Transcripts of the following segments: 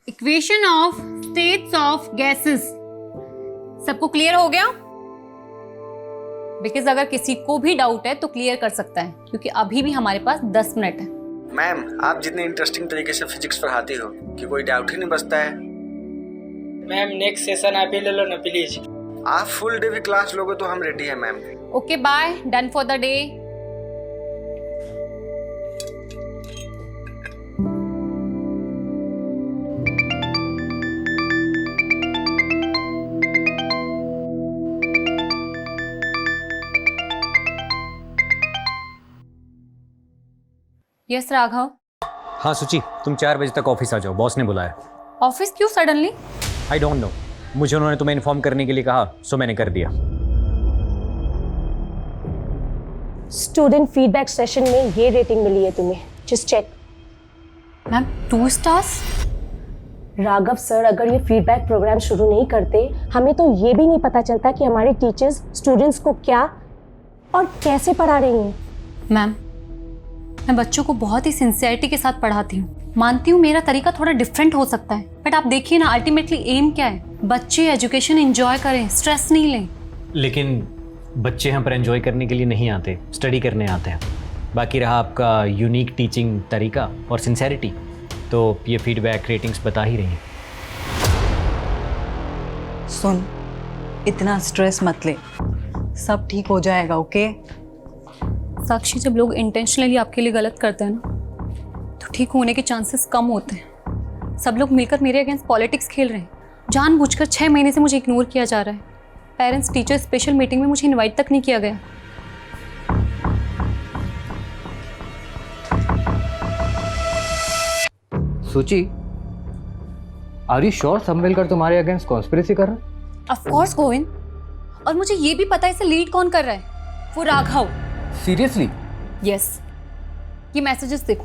Equation of states of gases सबको clear हो गया? बिकॉज अगर किसी को भी डाउट है तो क्लियर कर सकता है, क्योंकि अभी भी हमारे पास 10 मिनट है। मैम, आप जितने इंटरेस्टिंग तरीके से फिजिक्स पढ़ाती हो कि कोई डाउट ही नहीं बचता है। मैम नेक्स्ट सेशन आप ही ले लो ना प्लीज। आप फुल डे भी क्लास लोगे तो हम रेडी है ma'am. Okay bye, done for the day. Yes Raghav. हाँ सुची, तुम 4 बजे तक ऑफिस आ जाओ, बॉस ने बुलाया। ऑफिस क्यों सडनली? आई डोंट नो, मुझे उन्होंने तुम्हें इन्फॉर्म करने के लिए कहा, सो मैंने कर दिया। स्टूडेंट फीडबैक सेशन में ये रेटिंग मिली है तुम्हें, just check. Ma'am 2 stars? Raghav sir अगर ये फीडबैक प्रोग्राम शुरू नहीं करते, हमें तो ये भी नहीं पता चलता कि हमारे टीचर्स स्टूडेंट्स को क्या और कैसे पढ़ा रही हैं। मैम, मैं बच्चों को बहुत ही सिंसियरिटी के साथ पढ़ाती हूँ। मानती हूँ मेरा तरीका थोड़ा डिफरेंट हो सकता है, बट आप देखिए ना, अल्टीमेटली एम क्या है? बच्चे एजुकेशन एंजॉय करें, स्ट्रेस नहीं लें। लेकिन बच्चे यहाँ पर एंजॉय करने के लिए नहीं आते, स्टडी करने आते हैं। बाकी रहा आपका यूनिक टीचिंग तरीका और सिंसेरिटी, तो ये फीडबैक रेटिंग्स बता ही रही हैं। सुन, इतना स्ट्रेस मत ले, सब ठीक हो जाएगा। ओके साक्षी, जब लोग इंटेंशनली आपके लिए गलत करते हैं ना, तो ठीक होने के चांसेस कम होते हैं। सब लोग मिलकर मेरे अगेंस्ट पॉलिटिक्स खेल रहे हैं। जानबूझकर 6 महीने से मुझे इग्नोर किया जा रहा है। पेरेंट्स टीचर स्पेशल मीटिंग में मुझे इनवाइट तक नहीं किया गया। सुची, आर यू श्योर समवेलकर तुम्हारे अगेंस्ट कॉन्स्पिरेसी कर रहा है? ऑफ कोर्स गोविंद, और मुझे ये भी पता है इसे लीड कौन कर रहा है, वो राघव। सीरियसली? यस। ये मैसेजेस देखो,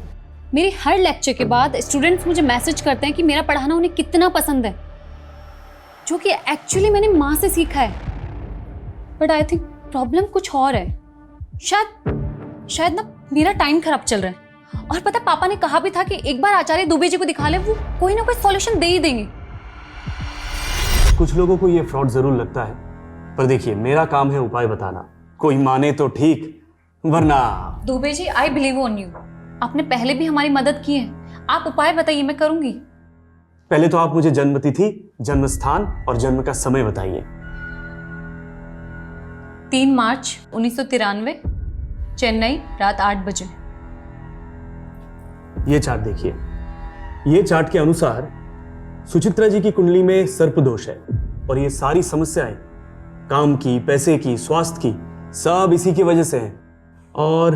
मेरे हर लेक्चर के बाद स्टूडेंट्स मुझे मैसेज करते हैं कि मेरा पढ़ाना उन्हें कितना पसंद है, जो कि एक्चुअली मैंने माँ से सीखा है। बट आई थिंक प्रॉब्लम कुछ और है। शायद ना मेरा टाइम खराब चल रहा है। और पता, पापा ने कहा भी था कि एक बार आचार्य दुबे जी को दिखा ले, वो कोई ना कोई सॉल्यूशन दे ही देंगे। कुछ लोगों को ये फ्रॉड जरूर लगता है, पर देखिए मेरा काम है उपाय बताना। कोई माने तो ठीक, वरना। Dubey ji, I believe on you. आपने पहले भी हमारी मदद की है, आप उपाय बताइए, मैं करूंगी। पहले तो आप मुझे जन्म तिथि, जन्म स्थान और जन्म का समय बताइए। 3 मार्च 1993, चेन्नई, रात 8 बजे। ये चार्ट देखिए। ये चार्ट के अनुसार सुचित्रा जी की कुंडली में सर्प दोष है, और ये सारी समस्याएं काम की, पैसे की, स्वास्थ्य की, सब इसी की वजह से है। और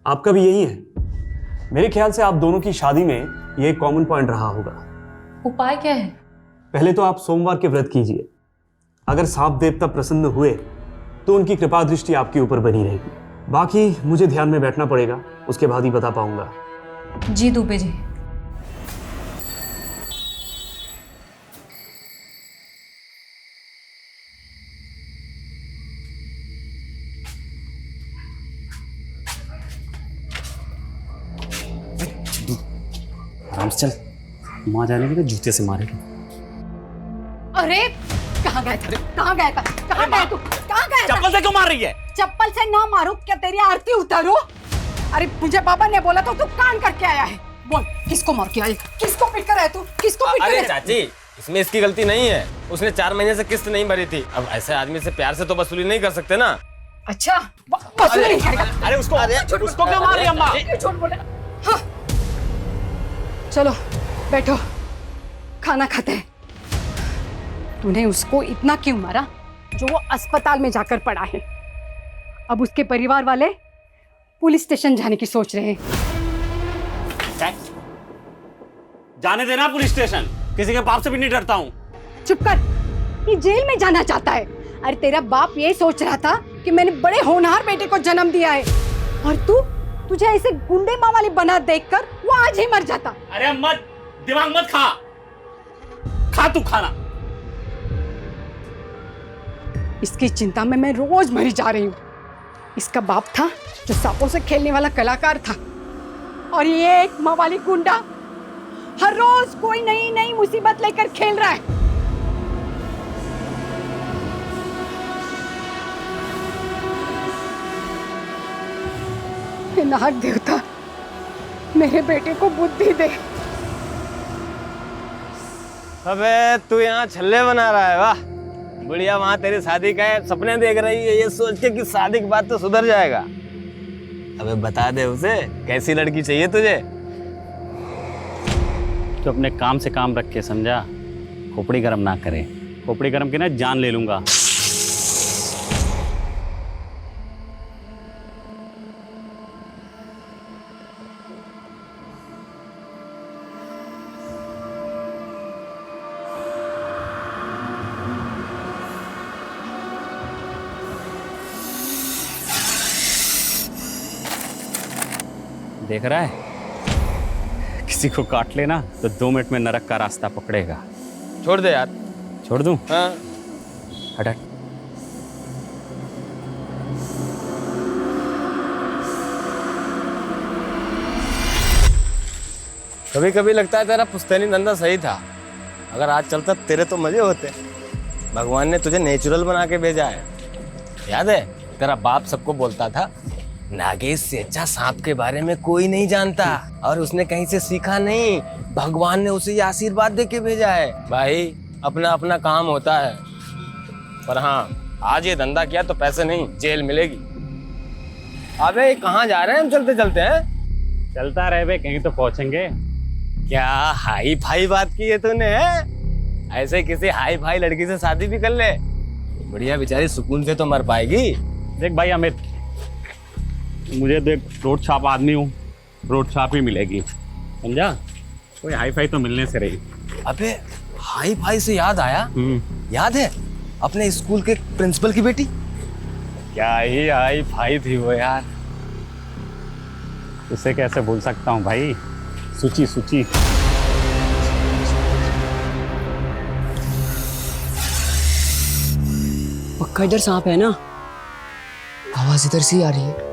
आपका भी यही है। मेरे ख्याल से आप दोनों की शादी में ये कॉमन पॉइंट रहा होगा। उपाय क्या है? पहले तो आप सोमवार के व्रत कीजिए। अगर सांप देवता प्रसन्न हुए तो उनकी कृपा दृष्टि आपके ऊपर बनी रहेगी। बाकी मुझे ध्यान में बैठना पड़ेगा, उसके बाद ही बता पाऊंगा। जी दुबे जी। आराम से चल, माँ जाने की तो जूते से मारेगी। अरे कहाँ गया था? कहाँ गया था? कहाँ गया तू? कहाँ गया था? चप्पल से क्यों मार रही है? चप्पल से ना मारूं, क्या तेरी आरती उतारूं? अरे मुझे पापा ने बोला तो तू कान करके आया है। बोल, किसको मार के आया? किसको पीट कर आया तू? किसको पीट कर आया? अरे चाची, इसमें इसकी गलती नहीं है। उसने 4 महीने से किस्त नहीं भरी थी। अब ऐसे आदमी से प्यार से तो वसूली नहीं कर सकते ना। अच्छा, वसूली नहीं करेगा? अरे उसको क्यों मार रही अम्मा? झूठ बोला। हाँ। चलो बैठो, खाना खाते हैं। तूने उसको इतना क्यों मारा जो वो अस्पताल में जाकर पड़ा है? अब उसके परिवार वाले पुलिस स्टेशन जाने की सोच रहे हैं। जाने देना पुलिस स्टेशन, किसी के बाप से भी नहीं डरता हूँ। चुप कर, ये जेल में जाना चाहता है। अरे तेरा बाप ये सोच रहा था कि मैंने बड़े होनहार बेटे को जन्म दिया है, और तुझे ऐसे गुंडे माँ वाली बना देखकर वो आज ही मर जाता। अरे मत दिमाग मत खा तू खाना। इसकी चिंता में मैं रोज मरी जा रही हूँ। इसका बाप था जो सांपों से खेलने वाला कलाकार था, और ये एक माँ वाली गुंडा हर रोज कोई नई नई मुसीबत लेकर खेल रहा है। हे नाग देवता, मेरे बेटे को बुद्धि दे। अबे तू यहाँ छल्ले बना रहा है, वाह। बुढ़िया वहाँ तेरी शादी का सपने देख रही है, ये सोच के कि शादी के बाद तो सुधर जाएगा। अबे बता दे उसे कैसी लड़की चाहिए तुझे। तो अपने काम से काम रख के, समझा? खोपड़ी गरम ना करे, खोपड़ी गरम की ना जान ले लूंगा। देख रहा है, किसी को काट लेना तो 2 मिनट में नरक का रास्ता पकड़ेगा। छोड़ दे यार। छोड़ दूं? हाँ। हट हट। कभी कभी लगता है तेरा पुश्तैनी धंधा सही था। अगर आज चलता तेरे तो मजे होते। भगवान ने तुझे नेचुरल बना के भेजा है। याद है तेरा बाप सबको बोलता था, नागेश से अच्छा सांप के बारे में कोई नहीं जानता, और उसने कहीं से सीखा नहीं, भगवान ने उसे ये आशीर्वाद दे के भेजा है। भाई अपना अपना काम होता है, पर हाँ आज ये धंधा किया तो पैसे नहीं जेल मिलेगी। अबे कहाँ जा रहे हैं हम चलते चलते हैं? चलता रहे बे, कहीं तो पहुंचेंगे। क्या हाई फाई बात की है तूने? ऐसे किसी हाई फाई लड़की से शादी भी कर ले, बढ़िया बेचारी सुकून से तो मर पाएगी। देख भाई अमित, मुझे देख रोड छाप आदमी हूँ, रोड छाप ही मिलेगी, समझा? कोई हाई फाई तो मिलने से रही। अबे हाई फाई से याद आया, याद है अपने स्कूल के प्रिंसिपल की बेटी? क्या ही हाई फाई थी वो यार, उसे कैसे भूल सकता हूँ भाई। सुची सुची। पक्का इधर सांप है ना? आवाज इधर से ही आ रही है।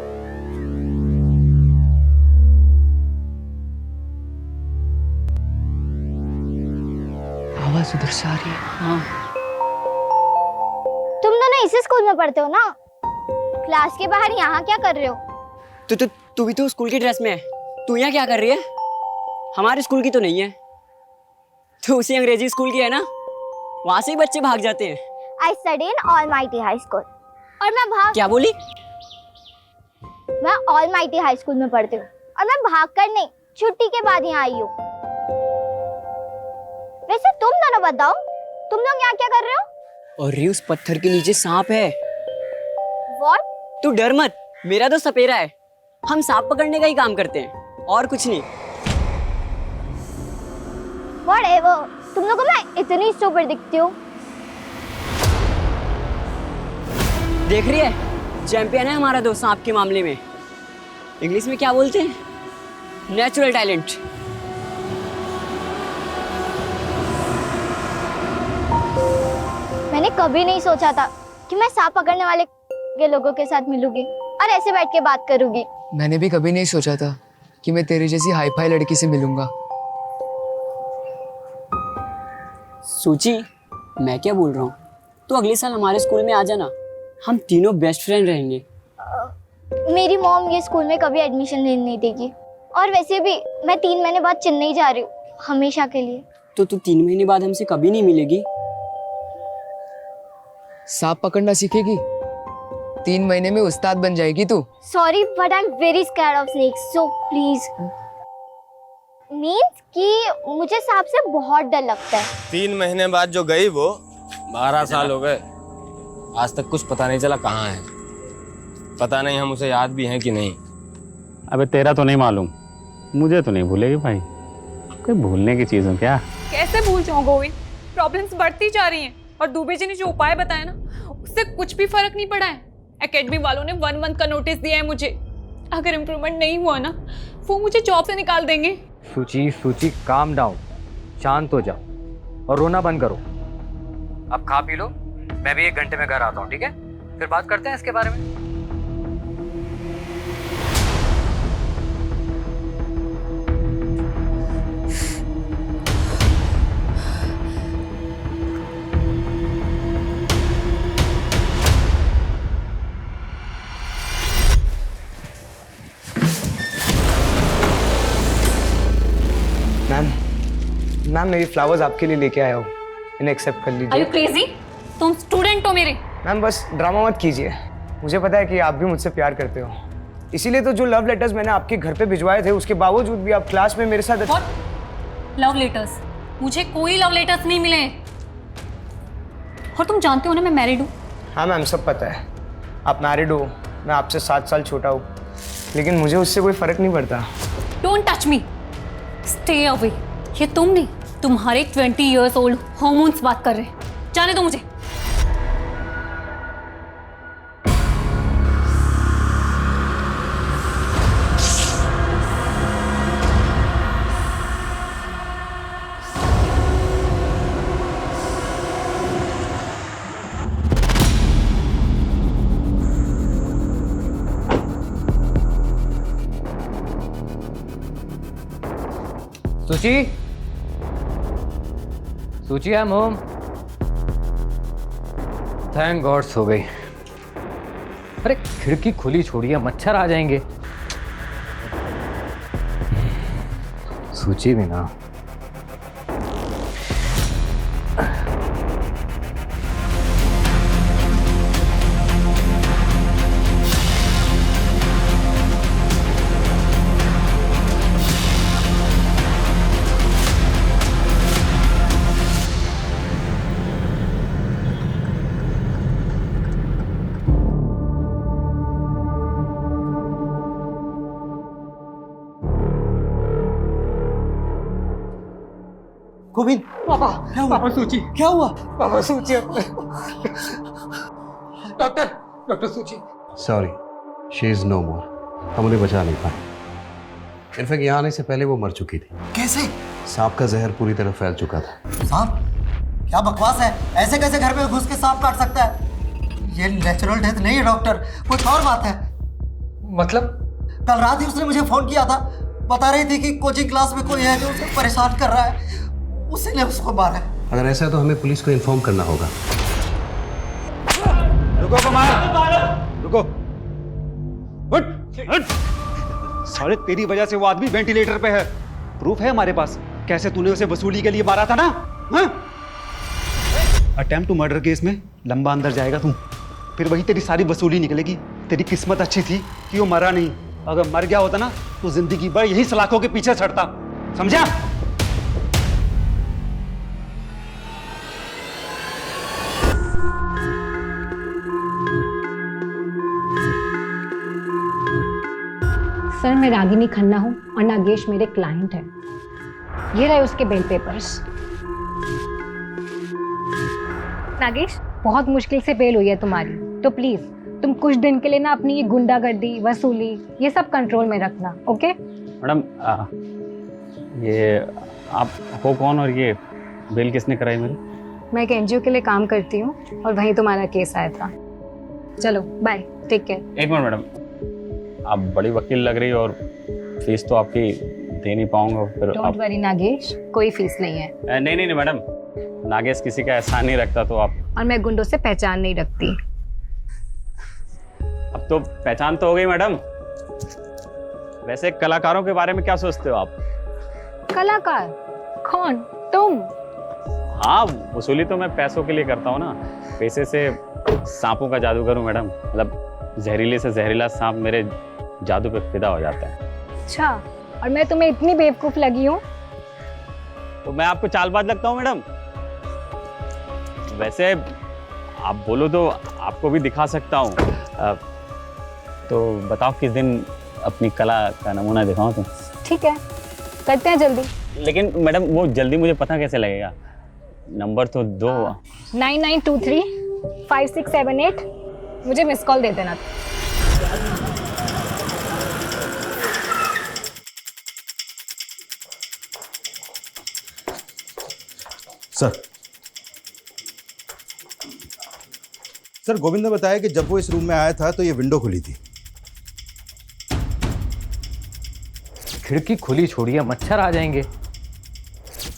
आवाज उधर से आ रही है। हाँ। तुम दोनों इसी स्कूल में पढ़ते हो ना? क्लास के बाहर यहाँ क्या कर रहे हो? तू भी तो स्कूल की ड्रेस में है, तू यहाँ क्या कर रही है? हमारे स्कूल की तो नहीं है, तो उसी अंग्रेजी स्कूल की है ना, वहां से ही बच्चे भाग जाते हैं। I study in Almighty High School। और मैं क्या बोली? मैं Almighty High School में पढ़ती हूँ, और मैं भाग कर नहीं, छुट्टी के बाद यहाँ आई हूँ। वैसे तुम दोनों बताओ, तुम लोग यहाँ क्या कर रहे हो? और उस पत्थर के नीचे सांप है। What? तू डर मत, मेरा तो सपेरा है, हम सांप पकड़ने का ही काम करते हैं और कुछ नहीं। Whatever, तुम लोगों को मैं इतनी स्टूपिड दिखती हूँ। देख रही है, चैंपियन है हमारा दोस्त सांप के मामले में। इंग्लिश में क्या बोलते हैं? Natural talent. मैंने कभी नहीं सोचा था कि मैं सांप पकड़ने वाले के लोगों के साथ मिलूंगी और ऐसे बैठ के बात करूंगी। मैंने भी कभी नहीं सोचा था कि मैं तेरी जैसी हाई फाई लड़की से मिलूंगा। सूची, मैं क्या बोल रहा हूँ, तू अगले साल हमारे स्कूल में आ जाना, हम तीनों बेस्ट फ्रेंड रहेंगे। मेरी मॉम ये स्कूल में कभी एडमिशन नहीं देगी, और वैसे भी मैं 3 महीने बाद चेन्नई जा रही हूँ, हमेशा के लिए। तो तू 3 महीने बाद हमसे कभी नहीं मिलेगी? सांप पकड़ना सीखेगी, 3 महीने में उस्ताद बन जाएगी तू। Sorry but I am very scared of snakes, so please. Means कि मुझे सांप से बहुत डर लगता है। 3 महीने बाद जो गई वो 12 साल हो गए, आज तक कुछ पता नहीं चला कहाँ है। पता नहीं हम उसे याद भी हैं कि नहीं। अबे तेरा तो नहीं मालूम, मुझे तो नहीं भूलेगी भाई, कोई भूलने की चीज़ हो क्या? कैसे भूल जाऊँ गोविंद, प्रॉब्लम्स बढ़ती जा रही हैं, और दुबे जी ने जो उपाय बताया ना, उससे कुछ भी फर्क नहीं पड़ा है। एकेडमी वालों ने 1 मंथ का नोटिस दिया है मुझे, अगर इम्प्रूवमेंट नहीं हुआ ना, वो मुझे जॉब से निकाल देंगे। सूची काम डाउन, शांत हो जाओ और रोना बंद करो। अब खा पी लो, मैं भी 1 घंटे में घर आता हूँ, ठीक है? फिर बात करते हैं इसके बारे में। मैम मेरी फ्लावर्स आपके लिए लेके आया हूँ, इन्हें एक्सेप्ट कर आर यू लीजिए। क्रेजी? तुम स्टूडेंट हो मेरे। मैम बस ड्रामा मत कीजिए, मुझे पता है कि आप भी मुझसे प्यार करते हो, इसीलिए तो जो लव लेटर्स मैंने आपके घर पे भिजवाए थे उसके बावजूद भी आप क्लास में मेरे साथ। Love letters? मुझे कोई लव लेटर्स नहीं मिले। और तुम जानते हो ना मैं मैरिड हूँ। हाँ मैम सब पता है, आप मैरिड हो, मैं आपसे 7 साल छोटा हूँ, लेकिन मुझे उससे कोई फर्क नहीं पड़ता। Don't touch me, stay away. ये तुम नहीं, तुम्हारे 20 years old हॉर्मोन्स बात कर रहे हैं। जाने दो मुझे। Suchi, Suchi I am home. Thank God सो गई। अरे खिड़की खुली छोड़िए, मच्छर आ जाएंगे। सूची भी ना। गोविंद, पापा क्या हुआ? पापा सूची, क्या हुआ? पापा सूची। डॉक्टर सूची। सॉरी, शी इज नो मोर। हम उन्हें बचा नहीं पाए। इनफैक्ट यहाँ आने से पहले वो मर चुकी थी। कैसे? सांप का जहर पूरी तरह फैल चुका था। सांप? क्या बकवास है, ऐसे कैसे घर में घुस के सांप काट सकता है? ये नेचुरल डेथ नहीं है डॉक्टर, कुछ और बात है। मतलब? कल रात ही उसने मुझे फोन किया था, बता रही थी कि कोचिंग क्लास में कोई है जो उसे परेशान कर रहा है, उसी ने उसको मारा है। अगर ऐसा है तो हमें पुलिस को इन्फॉर्म करना होगा। रुको कुमार, रुको। हट। साले तेरी वजह से वो आदमी वेंटिलेटर पे है। प्रूफ है हमारे पास, कैसे तूने उसे वसूली के लिए मारा था ना? अटेम्प्ट टू मर्डर केस में लंबा अंदर जाएगा तू, फिर वही तेरी सारी वसूली निकलेगी। तेरी किस्मत अच्छी थी कि वो मरा नहीं, अगर मर गया होता ना तो जिंदगी भर यही सलाखों के पीछे चढ़ता, समझा? सर मैं रागिनी खन्ना हूँ और नागेश मेरे क्लाइंट है। ये रहे उसके बेल पेपर्स। नागेश, बहुत मुश्किल से बेल हुई है तुम्हारी, तो प्लीज तुम कुछ दिन के लिए ना अपनी ये गुंडागर्दी, वसूली, ये सब कंट्रोल में रखना, ओके? मैडम ये आप हो कौन और ये बेल किसने कराई मेरी? मैं एक एनजीओ के लिए काम करती हूँ और वहीं तुम्हारा केस आया था। चलो बाय, टेक केयर। एक मिनट मैडम, आप बड़ी वकील लग रही हो और फीस तो आपकी दे नहीं पाऊंगा फिर। डोंट वरी नागेश, कोई फीस नहीं है। नहीं मैडम, नागेश किसी का एहसान नहीं रखता तो आप। और मैं गुंडों से पहचान नहीं रखती। अब तो पहचान तो हो गई मैडम। वैसे कलाकारों के बारे में क्या सोचते हो आप? कलाकार? कौन? तुम? हाँ, वसूली तो मैं पैसों के लिए करता हूँ ना, पैसे से सांपों का जादू करूँ मैडम। मतलब जहरीले से जहरीला सांप मेरे जादू पे फिदा हो जाता है। अच्छा, और मैं तुम्हें इतनी बेवकूफ लगी हूँ? तो मैं आपको चालबाज लगता हूँ मैडम? वैसे आप बोलो तो आपको भी दिखा सकता हूँ। तो बताओ किस दिन अपनी कला का नमूना दिखाऊं तुम? ठीक है, करते हैं जल्दी। लेकिन मैडम वो जल्दी मुझे पता कैसे लगेगा? नंबर तो दो। 99235678, मुझे मिस कॉल दे देना। सर गोविंद ने बताया कि जब वो इस रूम में आया था तो ये विंडो खुली थी। खिड़की खुली छोड़िए, मच्छर आ जाएंगे।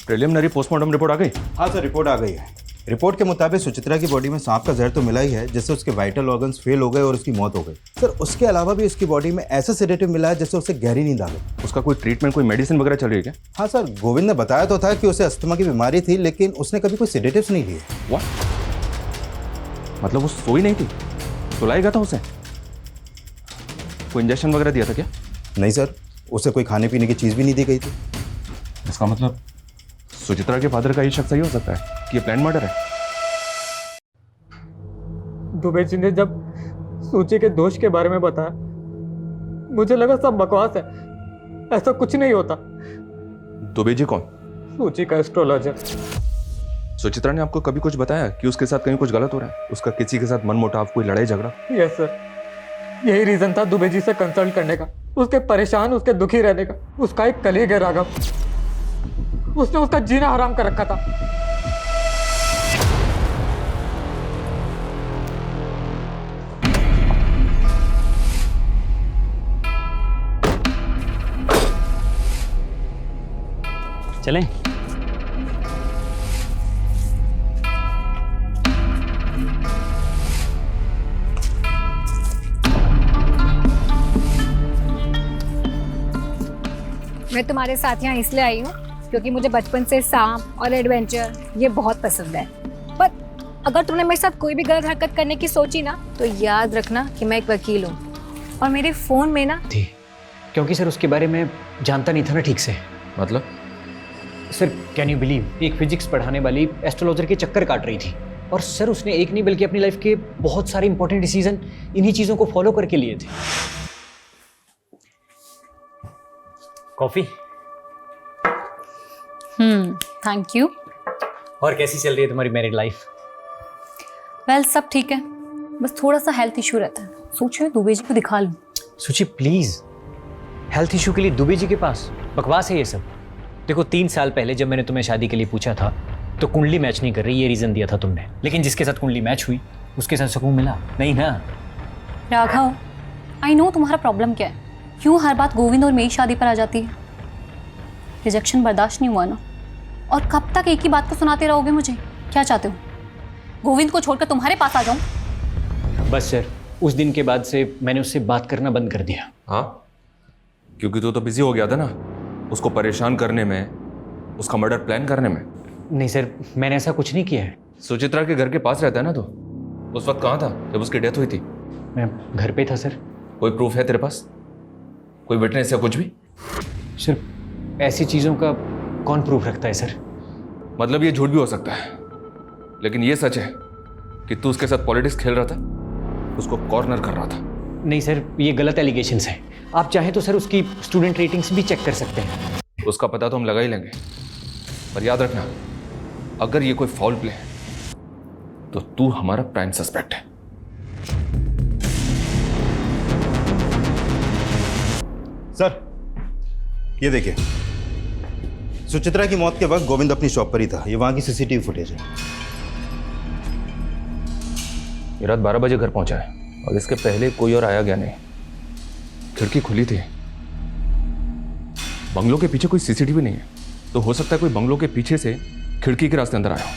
प्रिलिमिनरी पोस्टमार्टम रिपोर्ट आ गई? हाँ सर, रिपोर्ट आ गई है। रिपोर्ट के मुताबिक सुचित्रा की बॉडी में सांप का जहर तो मिला ही है, जिससे उसके वाइटल ऑर्गन्स फेल हो गए और उसकी मौत हो गई। सर उसके अलावा भी उसकी बॉडी में ऐसा सेडेटिव मिला है जिससे उसे गहरी नींद आ गई। उसका कोई ट्रीटमेंट, कोई मेडिसिन वगैरह चल रही है क्या? हाँ सर, गोविंद ने बताया तो था कि उसे अस्थमा की बीमारी थी, लेकिन उसने कभी कोई सेडेटिव्स नहीं लिए। व्हाट? मतलब वो सोई नहीं थी, सुलाया गया था उसे? कोई इंजेक्शन वगैरह दिया था क्या? नहीं सर, उसे कोई खाने पीने की चीज़ भी नहीं दी गई थी। इसका मतलब सुचित्रा के फादर का ये शक सही हो सकता है कि ये प्लान मर्डर है। दुबे जी ने जब सूची के दोष के बारे में बताया, मुझे लगा सब बकवास है, ऐसा कुछ नहीं होता। दुबे जी कौन? सूची का एस्ट्रोलॉजर। सुचित्रा ने आपको कभी कुछ बताया कि उसके साथ कहीं कुछ गलत हो रहा है? उसका किसी के साथ मनमुटाव, कोई लड़ाई झगड़ा? यस सर, यही रीजन था दुबे जी से कंसल्ट करने का, उसके परेशान, उसके दुखी रहने का। उसका एक कलीग है राघव, उसने उसका जीना हराम कर रखा था। चलें? मैं तुम्हारे साथ यहाँ इसलिए आई हूँ क्योंकि मुझे बचपन से सांप और एडवेंचर ये बहुत पसंद है। पर अगर तुमने मेरे साथ कोई भी गलत हरकत करने की सोची ना, तो याद रखना कि मैं एक वकील हूँ और मेरे फोन में ना थी, क्योंकि सर उसके बारे में जानता नहीं था ना ठीक से। मतलब? सर कैन यू बिलीव, एक फिजिक्स पढ़ाने वाली एस्ट्रोलॉजर के चक्कर काट रही थी, और सर उसने एक नहीं बल्कि अपनी लाइफ के बहुत सारे इंपॉर्टेंट डिसीजन इन्हीं चीजों को फॉलो करके लिए थे। कॉफी? Thank you. और कैसी चल रही है तुम्हारी मैरिड लाइफ? वेल सब ठीक है, बस थोड़ा सा हेल्थ इशू रहता है। सोच रही हूँ दुबे जी को दिखा लूँ। सुची प्लीज, हेल्थ इशू के लिए दुबे जी के पास? बकवास है ये सब। देखो 3 साल पहले जब मैंने तुम्हें शादी के लिए पूछा था तो कुंडली मैच नहीं कर रही, ये रीजन दिया था तुमने, लेकिन जिसके साथ कुंडली मैच हुई उसके साथ सुकून मिला नहीं ना? राघव, आई नो तुम्हारा प्रॉब्लम क्या है, क्यों हर बात गोविंद और मेरी शादी पर आ जाती है। रिजेक्शन बर्दाश्त नहीं हुआ ना, और कब तक एक ही बात को सुनाते रहोगे मुझे? क्या चाहते हो, गोविंद को छोड़कर तुम्हारे पास आ जाऊं? बस सर, उस दिन के बाद से मैंने उससे बात करना बंद कर दिया। हाँ, क्योंकि तू तो बिजी हो गया था ना उसको परेशान करने में, उसका मर्डर प्लान करने में। नहीं सर, मैंने ऐसा कुछ नहीं किया है। सुचित्रा के घर के पास रहता है ना, तो उस वक्त कहाँ था जब उसकी डेथ हुई थी? मैं घर पे था सर। कोई प्रूफ है तेरे पास, कोई विटनेस या कुछ भी? सर ऐसी चीज़ों का कौन प्रूफ रखता है सर? मतलब ये झूठ भी हो सकता है, लेकिन ये सच है कि तू उसके साथ पॉलिटिक्स खेल रहा था, उसको कॉर्नर कर रहा था। नहीं सर, ये गलत एलिगेशंस हैं। आप चाहें तो सर उसकी स्टूडेंट रेटिंग्स भी चेक कर सकते हैं। उसका पता तो हम लगा ही लेंगे, पर याद रखना अगर ये कोई फाउल प्ले है तो तू हमारा प्राइम सस्पेक्ट है। सर ये देखिए, सुचित्रा की मौत के वक्त गोविंद अपनी शॉप पर ही था। ये वहां की सीसीटीवी फुटेज है। ये रात 12 बजे घर पहुंचा है और इसके पहले कोई और आया गया नहीं। खिड़की खुली थी। बंगलों के पीछे कोई सीसीटीवी नहीं है, तो हो सकता है कोई बंगलों के पीछे से खिड़की के रास्ते अंदर आया हो।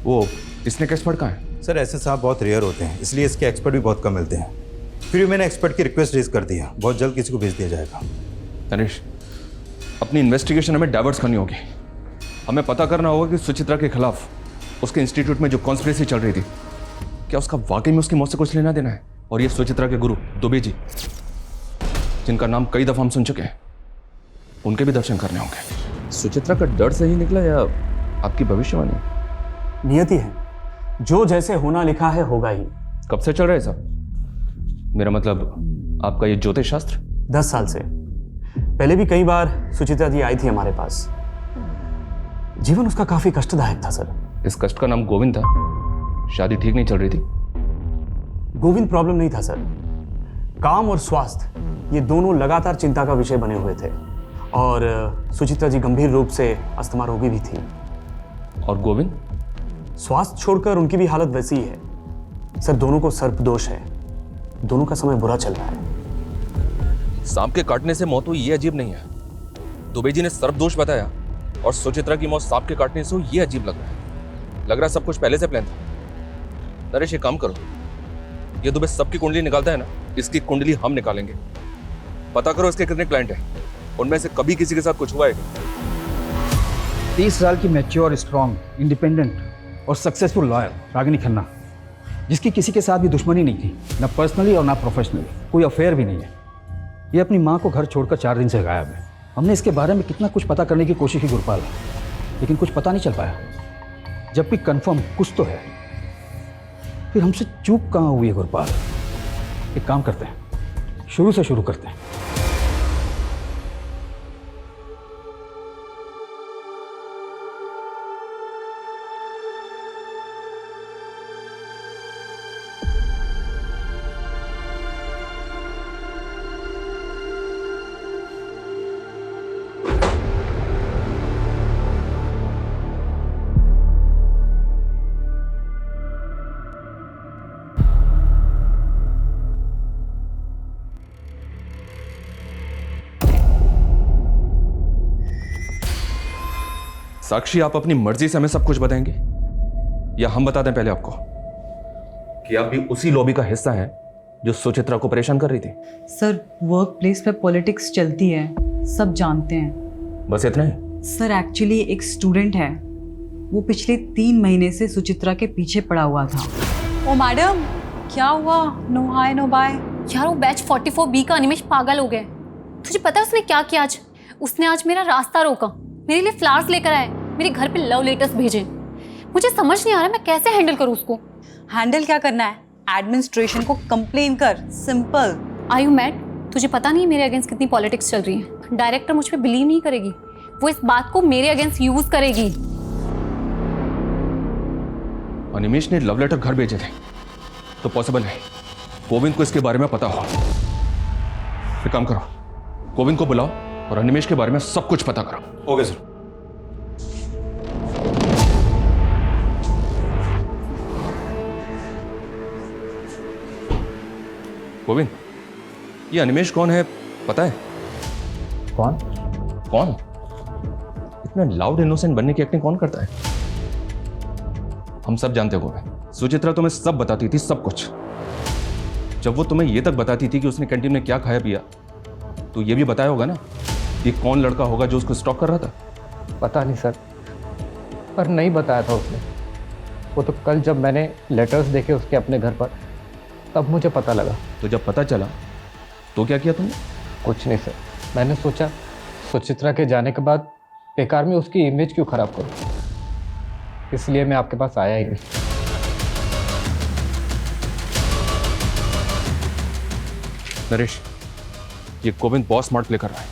वो इसने एक्सपर्ट कहाँ है? सर ऐसे सांप बहुत रेयर होते हैं, इसलिए इसके एक्सपर्ट भी बहुत कम मिलते हैं। फिर मैंने एक्सपर्ट की रिक्वेस्ट रेज कर दी है, बहुत जल्द किसी को भेज दिया जाएगा। तनिष, अपनी इन्वेस्टिगेशन हमें डाइवर्ट करनी होगी। हमें पता करना होगा कि सुचित्रा के खिलाफ उसके इंस्टीट्यूट में जो कॉन्स्पिरेसी चल रही थी, क्या उसका वाकई में उसकी मौत से कुछ लेना देना है? और ये सुचित्रा के गुरु दुबे जी, जिनका नाम कई दफा हम सुन चुके हैं, उनके भी दर्शन करने होंगे। सुचित्रा का डर सही निकला या आपकी भविष्यवाणी? नियति है, जो जैसे होना लिखा है होगा ही। कब से चल रहा है साहब? मेरा मतलब आपका ये ज्योतिष शास्त्र? 10 साल से। पहले भी कई बार सुचित्रा जी आई थी हमारे पास। जीवन उसका काफी कष्टदायक था सर। इस कष्ट का नाम गोविंद था। शादी ठीक नहीं चल रही थी। गोविंद प्रॉब्लम नहीं था सर, काम और स्वास्थ्य ये दोनों लगातार चिंता का विषय बने हुए थे, और सुचित्रा जी गंभीर रूप से अस्थमा रोगी भी थी। और गोविंद? स्वास्थ्य छोड़कर उनकी भी हालत वैसी ही है सर। दोनों को सर्पदोष है, दोनों का समय बुरा चल रहा है। सांप के काटने से मौत हुई ये अजीब नहीं है। दुबे जी ने सर्पदोष बताया, और सुचित्रा की मौत सांप के काटने से हो, ये अजीब लग रहा है। लग रहा है सब कुछ पहले से प्लान था। नरेश एक काम करो, ये दुबे सबकी कुंडली निकालता है ना, इसकी कुंडली हम निकालेंगे। पता करो इसके कितने क्लाइंट हैं, उनमें से कभी किसी के साथ कुछ हुआ है क्या? 30 साल की मैच्योर, स्ट्रॉन्ग, इंडिपेंडेंट और सक्सेसफुल लॉयर रागिनी खन्ना, जिसकी किसी के साथ भी दुश्मनी नहीं थी, ना पर्सनली और ना प्रोफेशनली, कोई अफेयर भी नहीं है। ये अपनी माँ को घर छोड़कर 4 दिन से गायब है। हमने इसके बारे में कितना कुछ पता करने की कोशिश की गुरपाल, लेकिन कुछ पता नहीं चल पाया। जबकि कंफर्म कुछ तो है, फिर हमसे चूक कहाँ हुई है गुरपाल? एक काम करते हैं, शुरू से शुरू करते हैं। साक्षी, आप अपनी मर्जी से हमें सब कुछ बताएंगे या हम बता दें पहले आपको कि आप भी उसी लॉबी का हिस्सा हैं जो सुचित्रा को परेशान कर रही थी? सर, वर्क प्लेस पे पॉलिटिक्स चलती है, सब जानते हैं। बस इतना ही? सर, एक्चुअली एक स्टूडेंट है, वो पिछले 3 महीने से सुचित्रा के पीछे पड़ा हुआ था। ओ मैडम, क्या हुआ? No hi no bye. यार वो बैच 44B का अनिमेश पागल हो गया। तुझे पता है उसने क्या किया आज? उसने आज मेरा रास्ता रोका, मेरे लिए फ्लावर्स लेकर आए, मेरे घर पे लव लेटर्स भेजे। मुझे समझ नहीं आ रहा मैं कैसे हैंडल करूँ उसको। हैंडल क्या करना है? एडमिनिस्ट्रेशन को कंप्लेन कर, सिंपल। Are you mad? तुझे पता नहीं मेरे अगेंस्ट कितनी पॉलिटिक्स चल रही है। डायरेक्टर मुझ पे बिलीव नहीं करेगी, वो इस बात को मेरे अगेंस्ट यूज करेगी। अनिमेश ने लव लेटर घर भेजे थे तो पॉसिबल है गोविंद को इसके बारे में पता हो। एक काम करो, गोविंद को बुलाओ और अनिमेश के बारे में सब कुछ पता करो। Okay sir. गोविंद, ये अनिमेश कौन है पता है? कौन? कौन? इतना लाउड इनोसेंट बनने की एक्टिंग कौन करता है? हम सब जानते हो गोविंद, सुचित्रा तुम्हें सब बताती थी, सब कुछ। जब वो तुम्हें ये तक बताती थी कि उसने कैंटीन में क्या खाया पिया, तो ये भी बताया होगा ना कि कौन लड़का होगा जो उसको स्टॉक कर रहा था? पता नहीं सर, पर नहीं बताया था उसने। वो तो कल जब मैंने लेटर्स देखे उसके अपने घर पर, तब मुझे पता लगा। तो जब पता चला तो क्या किया तुमने? कुछ नहीं सर, मैंने सोचा सुचित्रा के जाने के बाद बेकार में उसकी इमेज क्यों खराब करूं, इसलिए मैं आपके पास आया ही नहीं। नरेश, ये गोविंद बहुत स्मार्ट प्ले कर रहा है।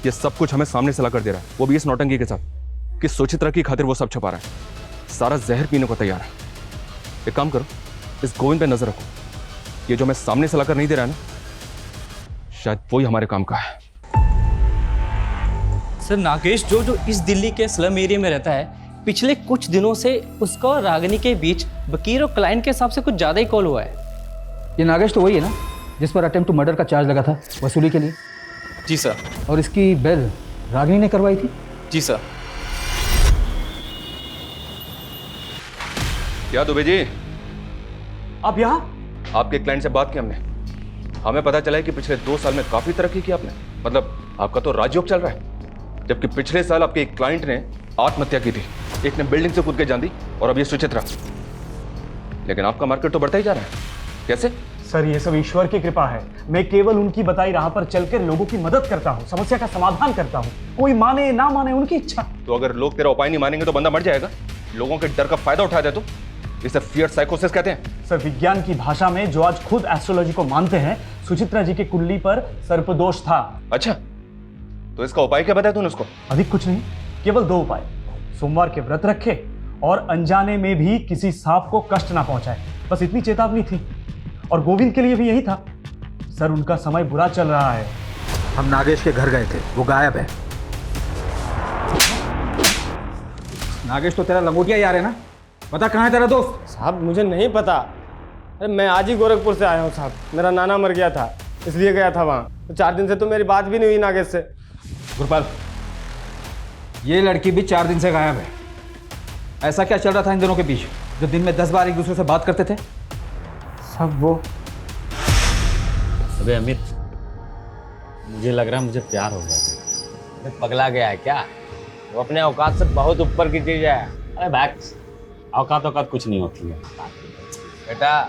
ये सब कुछ हमें सामने से ला कर दे रहा है, वो भी इस नौटंकी के साथ कि सुचित्रा की खातिर वो सब छुपा रहा है, सारा जहर पीने को तैयार है। एक काम करो, इस गोविंद पे नजर रखो, ये जो हमें सामने से लाकर नहीं दे रहा है ना, शायद वही हमारे काम का है। सर, नागेश जो इस दिल्ली के स्लम एरिया में रहता है, पिछले कुछ दिनों से उसका और रागिनी के बीच वकील और क्लाइंट के हिसाब से कुछ ज़्यादा ही कॉल हुआ है। ये नागेश तो वही है ना जिस पर अटेम्प्ट टू मर्डर का चार्ज लगा था वसूली के लिए? जी सर। और इसकी बेल रागिनी ने करवाई थी? जी सर। क्या दुबे जी, आप यहाँ? आपके क्लाइंट से बात की हमने, हमें पता चला है कि पिछले 2 साल में काफी तरक्की की आपने। मतलब आपका तो राजयोग चल रहा है, जबकि पिछले साल आपके एक क्लाइंट ने आत्महत्या की थी, एक ने बिल्डिंग से कूद के जान दी, और अब ये सुचित्रा। लेकिन आपका मार्केट तो बढ़ता ही जा रहा है, कैसे? सर, ये सब ईश्वर की कृपा है। मैं केवल उनकी बताई राह पर चलकर लोगों की मदद करता हूँ, समस्या का समाधान करता हूँ। कोई माने ना माने उनकी इच्छा। तो अगर लोग तेरा उपाय नहीं मानेंगे तो बंदा मर जाएगा। लोगों के डर का फायदा उठा दे तो इसे फियर साइकोसिस कहते हैं। सर, विज्ञान की भाषा में जो आज खुद एस्ट्रोलॉजी को मानते हैं, सुचित्रा जी की कुंडली पर सर्पदोष था। अच्छा, तो इसका उपाय क्या बताया तूने उसको? अधिक कुछ नहीं, केवल 2 उपाय। सोमवार के व्रत रखे और अनजाने में भी किसी सांप को कष्ट ना पहुंचाए, बस इतनी चेतावनी थी। और गोविंद के लिए भी यही था। सर, उनका समय बुरा चल रहा है। हम नागेश के घर गए थे, वो गायब है। नागेश तो तेरा लंगोटिया यार है ना? पता कहाँ है तेरा दोस्त? साहब, मुझे नहीं पता। अरे मैं आज ही गोरखपुर से आया हूँ साहब, मेरा नाना मर गया था इसलिए गया था वहाँ। तो 4 दिन से तो मेरी बात भी नहीं हुई नागेश से। गुरपाल, ये लड़की भी 4 दिन से गायब है। ऐसा क्या चल रहा था इन दोनों के बीच जो दिन में 10 बार एक दूसरे से बात करते थे? सब वो। अबे अमित, मुझे लग रहा है मुझे प्यार हो गया। अरे पगला गया है क्या? वो अपने औकात से बहुत ऊपर की चीज है। अरे बैक्स, औकात कुछ नहीं होती है बेटा,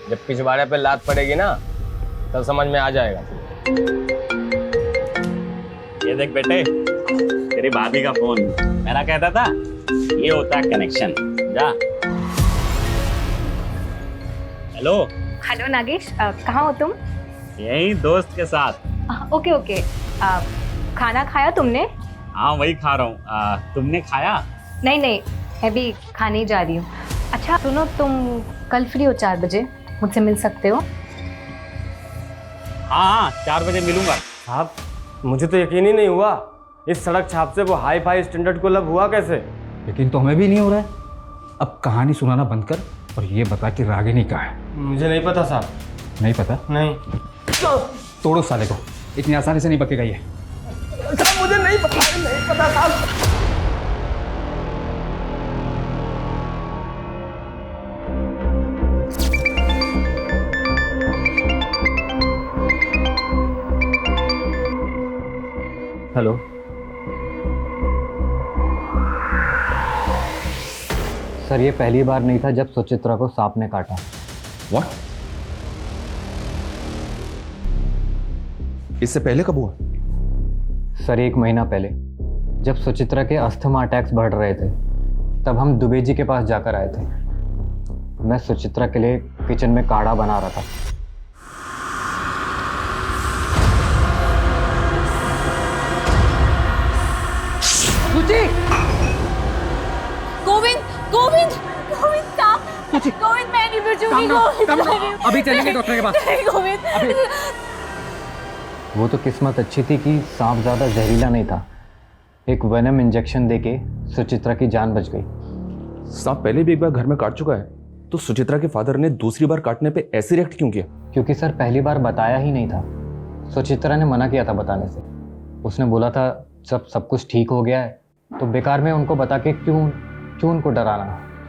जब पिछवाड़े पे लात पड़ेगी ना तब समझ में आ जाएगा। ये देख बेटे, तेरी भाभी का फोन। मेरा कहता था ये होता है कनेक्शन। जा। हेलो। हेलो नागेश, कहाँ हो तुम? यही दोस्त के साथ। Okay okay. खाना खाया तुमने? हाँ वही खा रहा हूँ। तुमने खाया? नहीं नहीं, मैं भी खाने ही जा रही हूँ। अच्छा सुनो, तुम कल फ्री हो 4 बजे? मुझसे मिल सकते हो? हाँ 4 बजे मिलूंगा। साहब, मुझे तो यकीन ही नहीं हुआ इस सड़क छाप से वो हाई फाई स्टैंडर्ड को लब हुआ कैसे? लेकिन तो हमें भी नहीं हो रहा है। अब कहानी सुनाना बंद कर और ये बता कि रागिनी कहाँ है। मुझे नहीं पता साहब। नहीं पता? नहीं। तोड़ो साले को, इतनी आसानी से नहीं बकेगा ये। साहब मुझे नहीं पता साहब। हेलो। सर ये पहली बार नहीं था जब सुचित्रा को सांप ने काटा। What? इससे पहले कब हुआ? सर 1 महीना पहले, जब सुचित्रा के अस्थमा अटैक्स बढ़ रहे थे, तब हम दुबे जी के पास जाकर आए थे। मैं सुचित्रा के लिए किचन में काढ़ा बना रहा था। गोविंद गोविंद गोविंद stop! गोविंद मैं नहीं बचूंगी। गोविंद अभी चलेंगे डॉक्टर के पास। नहीं गोविंद। वो तो किस्मत अच्छी थी कि सांप ज़्यादा जहरीला नहीं था। एक वेनम इंजेक्शन देके सुचित्रा की जान बच गई। सांप पहले भी एक बार घर में काट चुका है, तो सुचित्रा के फादर ने दूसरी बार काटने पे ऐसे रिएक्ट क्यों किया? क्योंकि सर पहली बार बताया ही नहीं था। सुचित्रा ने मना किया था बताने से। उसने बोला था जब सब कुछ ठीक हो गया है तो बेकार में उनको बता के क्यों उनको डराना,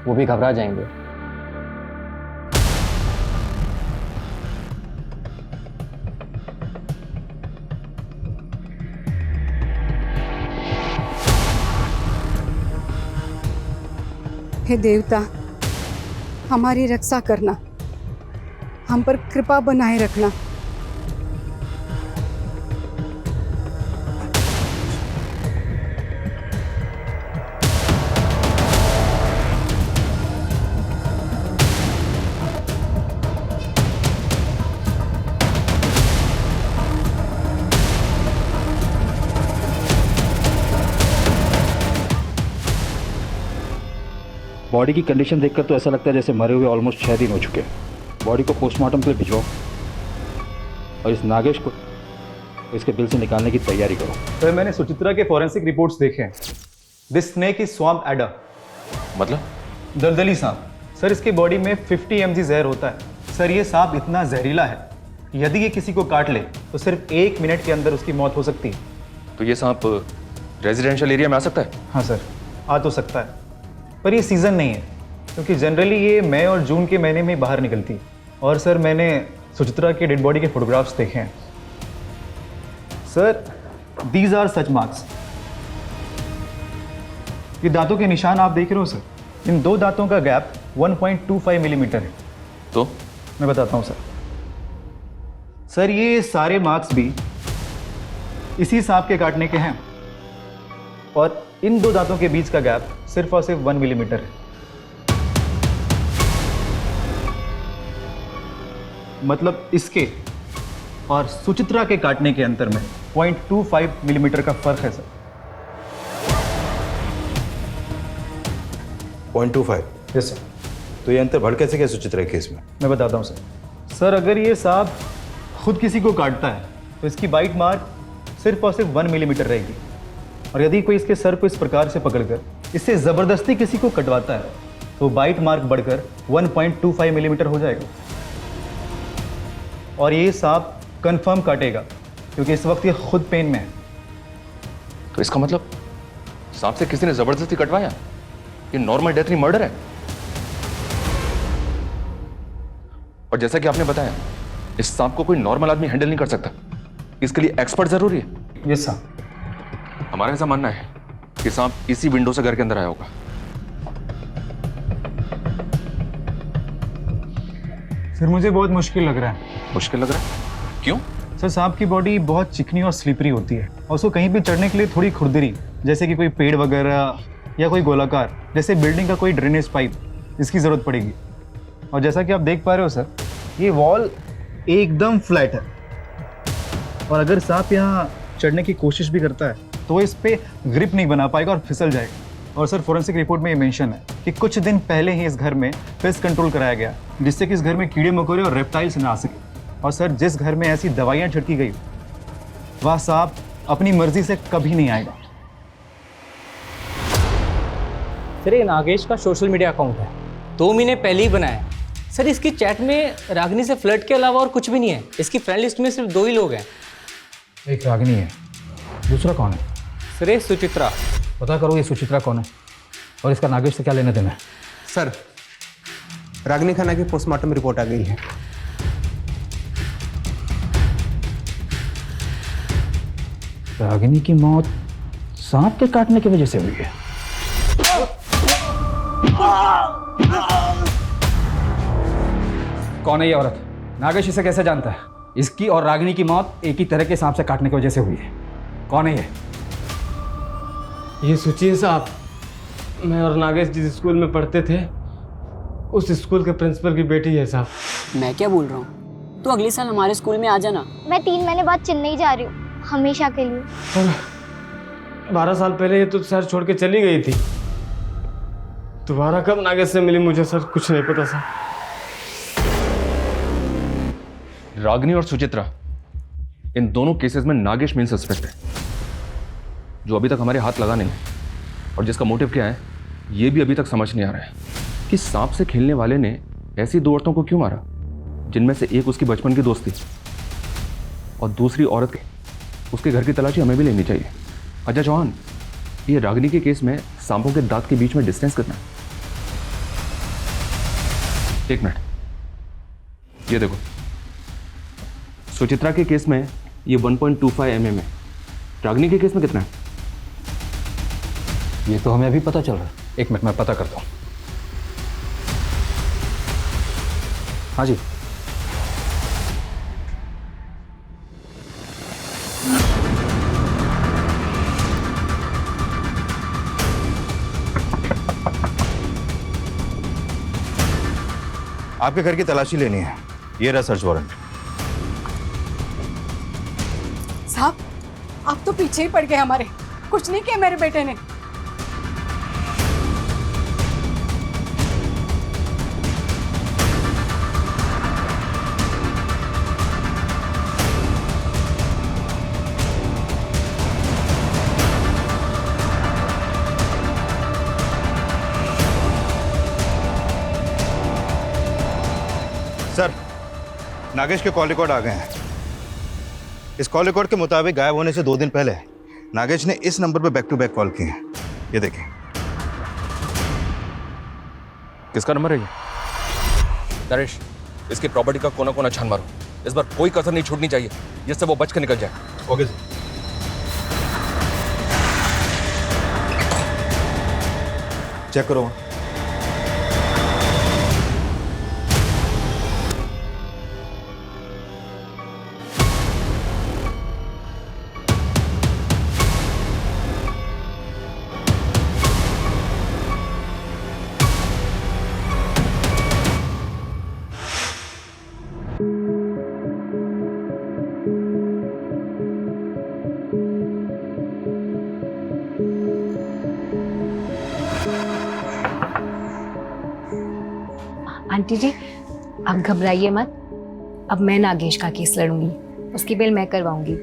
वो भी घबरा जाएंगे। हे देवता, हमारी रक्षा करना, हम पर कृपा बनाए रखना। बॉडी की कंडीशन देखकर तो ऐसा लगता है जैसे मरे हुए ऑलमोस्ट 6 दिन हो चुके हैं। बॉडी को पोस्टमार्टम के लिए भिजवाओ और इस नागेश को इसके बिल से निकालने की तैयारी करो। सर मैंने सुचित्रा के फॉरेंसिक रिपोर्ट्स देखे हैं। This snake is swamp adder. मतलब? दलदली सांप। सर इसकी बॉडी में 50 mg जहर होता है। सर ये सांप इतना जहरीला है, यदि ये किसी को काट ले तो सिर्फ 1 मिनट के अंदर उसकी मौत हो सकती है। तो ये सांप रेजिडेंशियल एरिया में आ सकता है? हाँ सर, आ तो सकता है, पर ये सीज़न नहीं है क्योंकि जनरली ये मई और जून के महीने में बाहर निकलती है। और सर मैंने सुचित्रा के डेड बॉडी के फोटोग्राफ्स देखे हैं। Sir these are such marks. ये दांतों के निशान आप देख रहे हो सर, इन 2 दांतों का गैप 1.25 मिलीमीटर है। तो मैं बताता हूँ सर। सर ये सारे मार्क्स भी इसी सांप के काटने के हैं और इन 2 दांतों के बीच का गैप सिर्फ और सिर्फ 1 मिलीमीटर है। मतलब इसके और सुचित्रा के काटने के अंतर में 0.25 मिलीमीटर का फर्क है सर। 0.25? Yes sir. तो ये अंतर बढ़ कैसे गया सुचित्रा के केस में? मैं बताता हूँ सर। सर अगर ये सांप खुद किसी को काटता है तो इसकी बाइट मार्क सिर्फ और सिर्फ 1 मिलीमीटर रहेगी, और यदि कोई इसके सर को इस प्रकार से पकड़कर इससे ज़बरदस्ती किसी को कटवाता है तो बाइट मार्क बढ़कर 1.25 मिलीमीटर हो जाएगा। और ये सांप कंफर्म काटेगा क्योंकि इस वक्त ये खुद पेन में है। तो इसका मतलब सांप से किसी ने जबरदस्ती कटवाया? ये नॉर्मल डेथ नहीं, मर्डर है। और जैसा कि आपने बताया, इस सांप को कोई नॉर्मल आदमी हैंडल नहीं कर सकता, इसके लिए एक्सपर्ट जरूरी है। Yes sir. हमारा ऐसा मानना है कि सांप इसी विंडो से घर के अंदर आया होगा। सर मुझे बहुत मुश्किल लग रहा है। मुश्किल लग रहा है? क्यों? सर सांप की बॉडी बहुत चिकनी और स्लिपरी होती है और उसको कहीं भी चढ़ने के लिए थोड़ी खुरदरी, जैसे कि कोई पेड़ वगैरह या कोई गोलाकार जैसे बिल्डिंग का कोई ड्रेनेज पाइप, इसकी ज़रूरत पड़ेगी। और जैसा कि आप देख पा रहे हो सर, ये वॉल एकदम फ्लैट है और अगर सांप यहाँ चढ़ने की कोशिश भी करता है तो वो इस पर ग्रिप नहीं बना पाएगा और फिसल जाएगा। और सर फोरेंसिक रिपोर्ट में ये मेंशन है कि कुछ दिन पहले ही इस घर में पेस्ट कंट्रोल कराया गया, जिससे कि इस घर में कीड़े मकोड़े और रेप्टाइल्स ना आ सके। और सर जिस घर में ऐसी दवाइयाँ छिड़की गई, वह सांप अपनी मर्जी से कभी नहीं आएगा। सर ये नागेश का सोशल मीडिया अकाउंट है, 2 महीने पहले ही बनाया। सर इसकी चैट में रागिनी से फ्लर्ट के अलावा और कुछ भी नहीं है। इसकी फ्रेंड लिस्ट में सिर्फ 2 ही लोग हैं। एक रागिनी है, दूसरा कौन है? सर ये सुचित्रा। पता करो ये सुचित्रा कौन है और इसका नागेश से क्या लेना देना है। सर रागिनी खन्ना की पोस्टमार्टम रिपोर्ट आ गई है। रागिनी की मौत सांप के काटने की वजह से हुई है। कौन है ये औरत? नागेश इसे कैसे जानता है? इसकी और रागिनी की मौत एक ही तरह के सांप से काटने की वजह से हुई है। कौन है ये सोचिए साहब, मैं और नागेश जिस स्कूल में पढ़ते थे उस स्कूल के प्रिंसिपल की बेटी है साहब। मैं क्या बोल रहा हूँ, तो अगले साल हमारे स्कूल में आ जाना। मैं 3 महीने बाद चेन्नई जा रही हूँ, हमेशा के लिए। 12 साल पहले ये तो शहर छोड़ के चली गई थी। दोबारा कब नागेश से मिली मुझे सर कुछ नहीं पता सर। रागिनी और सुचित्रा, इन दोनों केसेस में नागेश मेन सस्पेक्ट है, जो अभी तक हमारे हाथ लगा नहीं है। और जिसका मोटिव क्या है ये भी अभी तक समझ नहीं आ रहा है कि सांप से खेलने वाले ने ऐसी 2 औरतों को क्यों मारा, जिनमें से एक उसकी बचपन की दोस्त थी और दूसरी औरत के उसके घर की तलाशी हमें भी लेनी चाहिए। अजय चौहान, ये रागिनी के केस में सांपों के दांत के बीच में डिस्टेंस कितना है? 1 मिनट, ये देखो, सुचित्रा के केस में ये 1.25 mm है। रागिनी के केस में कितना है? ये तो हमें अभी पता चल रहा है। 1 मिनट मैं पता करता हूँ। हाँ जी। आपके घर की तलाशी लेनी है, ये रहा सर्च वारंट। साहब आप तो पीछे ही पड़ गए हमारे, कुछ नहीं किया मेरे बेटे ने। सर नागेश के कॉल रिकॉर्ड आ गए हैं। इस कॉल रिकॉर्ड के मुताबिक गायब होने से 2 दिन पहले नागेश ने इस नंबर पर बैक टू बैक कॉल किए हैं। ये देखिए। किसका नंबर है ये? नरेश, इसकी प्रॉपर्टी का कोना कोना छान मारो। इस बार कोई कसर नहीं छूटनी चाहिए, जिससे वो बच के निकल जाए। Okay sir. चेक करो। आंटी जी आप घबराइए मत, अब मैं नागेश का केस लड़ूंगी, उसकी बेल मैं करवाऊंगी।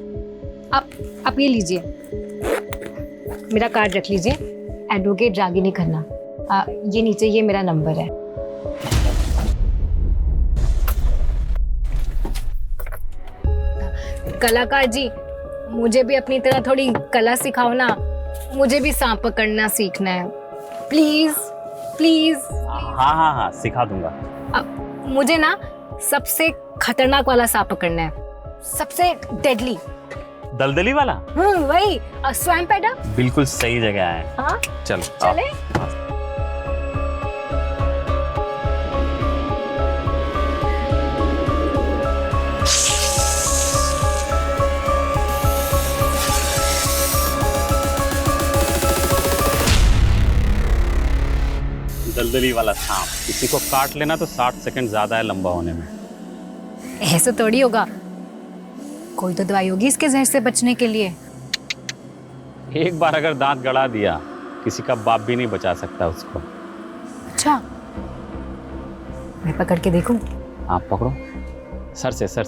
आप ये लीजिए, मेरा कार्ड रख लीजिए, एडवोकेट रागिनी खन्ना। ये नीचे ये मेरा नंबर है। कलाकार जी, मुझे भी अपनी तरह थोड़ी कला सिखाओ ना, मुझे भी सांप पकड़ना सीखना है, प्लीज प्लीज। हाँ हाँ हाँ, सिखा दूंगा। अब मुझे ना सबसे खतरनाक वाला सांप पकड़ना है, सबसे डेडली। दलदली वाला? वही स्वयं पैदा। बिल्कुल सही जगह है। हाँ चलो चले। दलदली वाला सांप किसी को काट लेना तो 60 सेकंड ज्यादा है लंबा होने में। ऐसे थोड़ी होगा, कोई तो दवाई होगी इसके जहर से बचने के लिए। एक बार अगर दांत गड़ा दिया किसी का बाप भी नहीं बचा सकता उसको। अच्छा, मैं पकड़ के देखूं? आप पकड़ो, सर से ये सर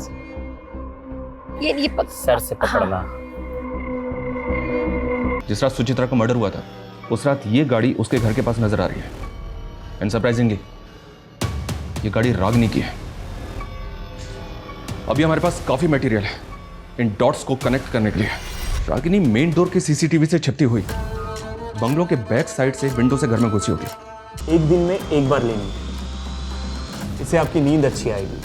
से पकड़ना। जिस रात सुचित्रा का मर्डर हुआ था उस रात ये गाड़ी उसके घर के पास नजर आ रही है। एंड सरप्राइजिंगली ये गाड़ी रागिनी की है। अभी हमारे पास काफी मटेरियल है इन डॉट्स को कनेक्ट करने के लिए। रागिनी मेन डोर के सीसीटीवी से छिपती हुई बंगलों के बैक साइड से विंडो से घर में घुसी होगी। एक दिन में एक बार लेनी, इससे आपकी नींद अच्छी आएगी।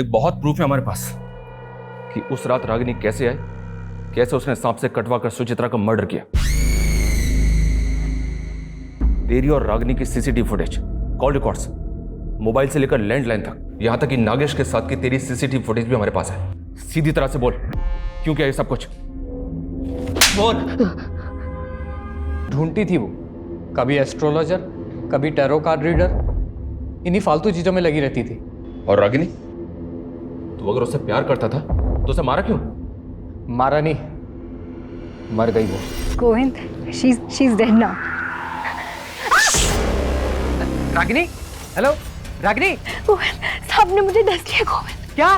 एक बहुत प्रूफ है हमारे पास कि उस रात रागिनी कैसे आई, कैसे उसने सांप से कटवा कर सुचित्रा का मर्डर किया। तेरी और रागिनी की CCTV footage, call records, mobile से लेकर लैंडलाइन तक, यहां तक कि नागेश के साथ की तेरी सीसीटीवी फुटेज भी हमारे पास है। सीधी तरह से बोल, क्यों किया ये सब कुछ? बोल। ढूंढती थी वो, कभी एस्ट्रोलॉजर, कभी टैरो कार्ड रीडर, इन्हीं फालतू चीजों में लगी रहती थी। और रागिनी, तू अगर उससे प्यार करता था तो उसे मारा क्यों? मारा नहीं, मर गई वो। Govind, she's dead now. Ragini, hello Ragini. Govind, सांप ने मुझे डस लिया। गोविंद, क्या?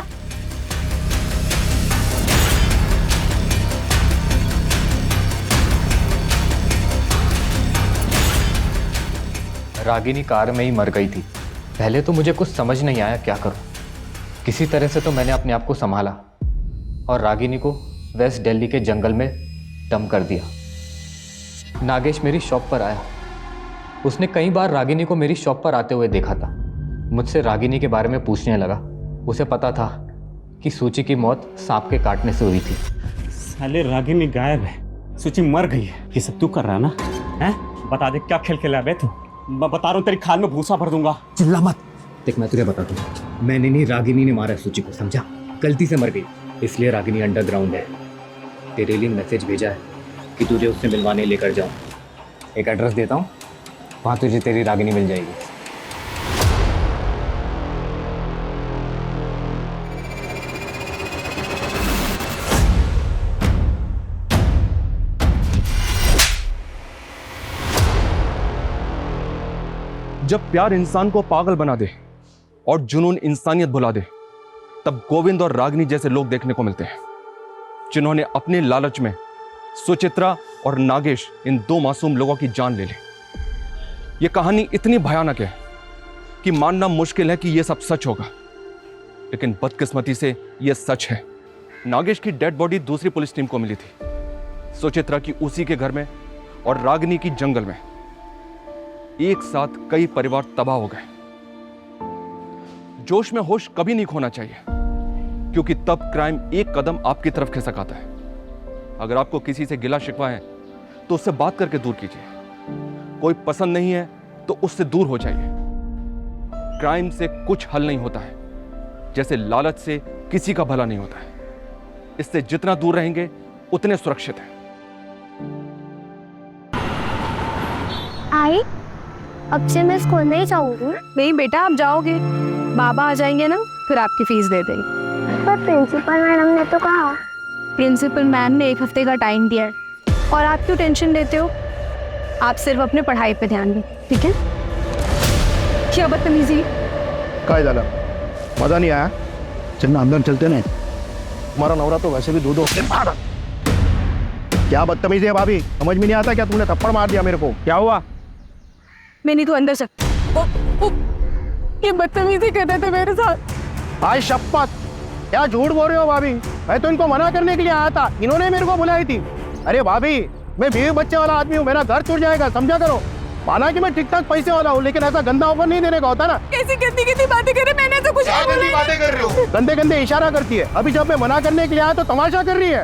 रागिनी कार में ही मर गई थी। पहले तो मुझे कुछ समझ नहीं आया क्या करूं। किसी तरह से तो मैंने अपने आप को संभाला और रागिनी को वेस्ट दिल्ली के जंगल में डंप कर दिया। नागेश मेरी शॉप पर आया। उसने कई बार रागिनी को मेरी शॉप पर आते हुए देखा था। मुझसे रागिनी के बारे में पूछने लगा। उसे पता था कि सूची की मौत सांप के काटने से हुई थी। साले रागिनी गायब है, सूची मर गई है, ये सब तू कर रहा है ना? हैं? बता दे क्या खेल खेला है तू? मैं बता रहा हूँ तेरी खाल में भूसा भर दूंगा। चिल्ला मत। देख, मैं तुझे बता दूं, मैंने नहीं, रागिनी ने मारा सूची को, समझा? गलती से मर गई, इसलिए रागिनी अंडरग्राउंड है। तेरे लिए मैसेज भेजा है कि तुझे उससे मिलवाने लेकर जाऊं। एक एड्रेस देता हूं, वहां तुझे तेरी रागिनी मिल जाएगी। जब प्यार इंसान को पागल बना दे और जुनून इंसानियत भुला दे, तब गोविंद और रागिनी जैसे लोग देखने को मिलते हैं, जिन्होंने अपने लालच में सुचित्रा और नागेश, इन दो मासूम लोगों की जान ले ली। यह कहानी इतनी भयानक है कि मानना मुश्किल है कि यह सब सच होगा, लेकिन बदकिस्मती से यह सच है। नागेश की डेड बॉडी दूसरी पुलिस टीम को मिली थी, सुचित्रा की उसी के घर में और रागिनी की जंगल में। एक साथ कई परिवार तबाह हो गए। जोश में होश कभी नहीं खोना चाहिए, क्योंकि तब क्राइम एक कदम आपकी तरफ खिसक आता है। अगर आपको किसी से गिला शिकवा है तो उससे बात करके दूर कीजिए। कोई पसंद नहीं है तो उससे दूर हो जाइए। क्राइम से कुछ हल नहीं होता है, जैसे लालच से किसी का भला नहीं होता है। इससे जितना दूर रहेंगे उतने सुरक्षित हैं। आई, अब से मैं स्कूल नहीं जाऊंगी। नहीं बेटा, आप जाओगे, बाबा आ जाएंगे ना, फिर आपकी फीस दे देंगे। पर प्रिंसिपल मैडम ने तो कहा। प्रिंसिपल मैम ने 1 हफ्ते का टाइम दिया है। और आप क्यों टेंशन लेते हो? आप सिर्फ अपने पढ़ाई पे ध्यान दें, ठीक है? क्या बदतमीजी। काय झालं? मजा नहीं आया? चलना अंदर चलते नहीं। तुम्हारा नवरा तो वैसे भी दूध होते मारा। क्या बदतमीजी है भाभी? समझ में नहीं आता क्या? तुमने थप्पड़ मार दिया मेरे को, क्या हुआ? मैं नहीं तो अंदर से। ये बदतमीजी कर रहे थे मेरे साथ। आज शपथ, क्या झूठ बोल रहे हो भाभी? मैं तो इनको मना करने के लिए आया था, इन्होंने मेरे को बुलाई थी। अरे भाभी, मैं बीवी बच्चे वाला आदमी हूँ, मेरा घर छूट जाएगा, समझा करो। माना कि मैं ठीक ठाक पैसे वाला हूँ, लेकिन ऐसा गंदा ऑफर नहीं देने का होता ना। कैसी गंदी गंदी बातें कर रहे, मैंने तो कुछ बातें कर रहे हो? गंदे गंदे इशारा करती है। अभी जब मैं मना करने के लिए आया तो तमाशा कर रही है।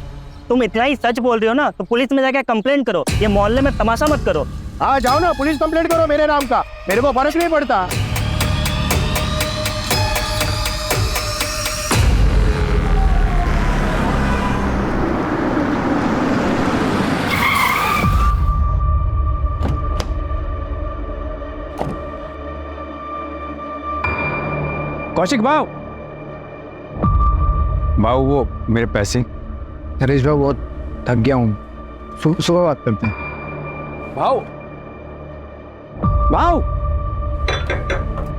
तुम इतना ही सच बोल रहे हो ना, तो पुलिस में जाकर कंप्लेंट करो। ये मोहल्ले में तमाशा मत करो। हाँ जाओ ना, पुलिस कंप्लेंट करो मेरे नाम का, मेरे को फर्क नहीं पड़ता। कौशिक भाव, भाव वो मेरे पैसे। नरेश भाव, बहुत थक गया हूँ, सुबह बात करते हैं। भाव, भाव,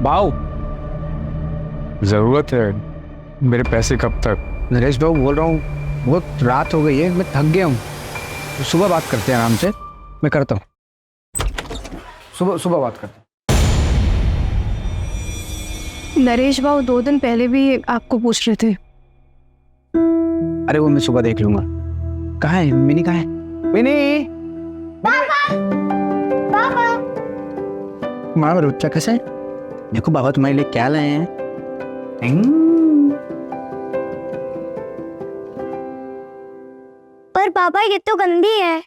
भाव, जरूरत है मेरे पैसे कब तक? नरेश भाव बोल रहा हूँ, बहुत रात हो गई है, मैं थक गया हूँ, सुबह बात करते हैं आराम से। मैं करता हूँ, सुबह बात करते हैं। नरेश बाबू 2 दिन पहले भी आपको पूछ रहे थे। अरे वो मैं सुबह देख लूंगा। कहाँ है मिनी? कहाँ है मिनी? माँ रुच्चा कैसे? देखो बाबा तुम्हारे लिए क्या लाए हैं। पर पापा ये तो गंदी है।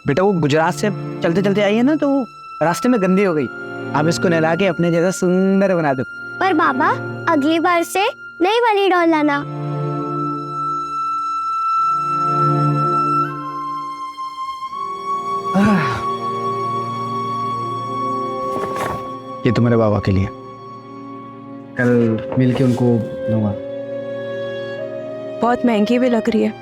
बेटा वो गुजरात से चलते चलते आई है ना, तो रास्ते में गंदी हो गई। आप इसको नहला के अपने जैसा सुंदर बना दो। पर बाबा अगली बार से नई वाली डॉल लाना। ये तुम्हारे बाबा के लिए, कल मिल के उनको दूंगा। बहुत महंगी भी लग रही है।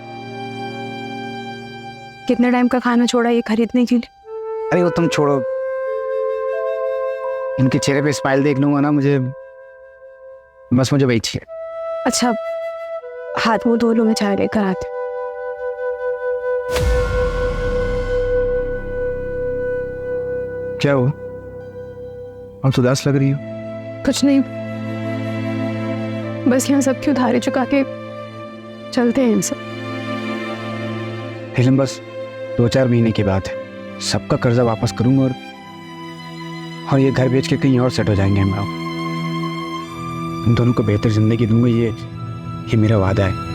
कितने टाइम का खाना छोड़ा ये खरीदने के लिए? अरे वो तुम छोड़ो, इनके चेहरे पे स्माइल देख लूंगा ना, मुझे वही चाहिए। अच्छा, हाथ मुंह धो लो, मैं चाय लेकर आती। क्या हुआ? अब तो उदास लग रही हो। कुछ नहीं, बस यहाँ सबकी उधारी चुका के चलते हैं इनसे। फिल्म बस 2-4 महीने की बात है, सबका कर्जा वापस करूंगा और ये घर बेच के कहीं और सेट हो जाएंगे हम लोग। तुम दोनों को बेहतर जिंदगी दूंगा, ये मेरा वादा है।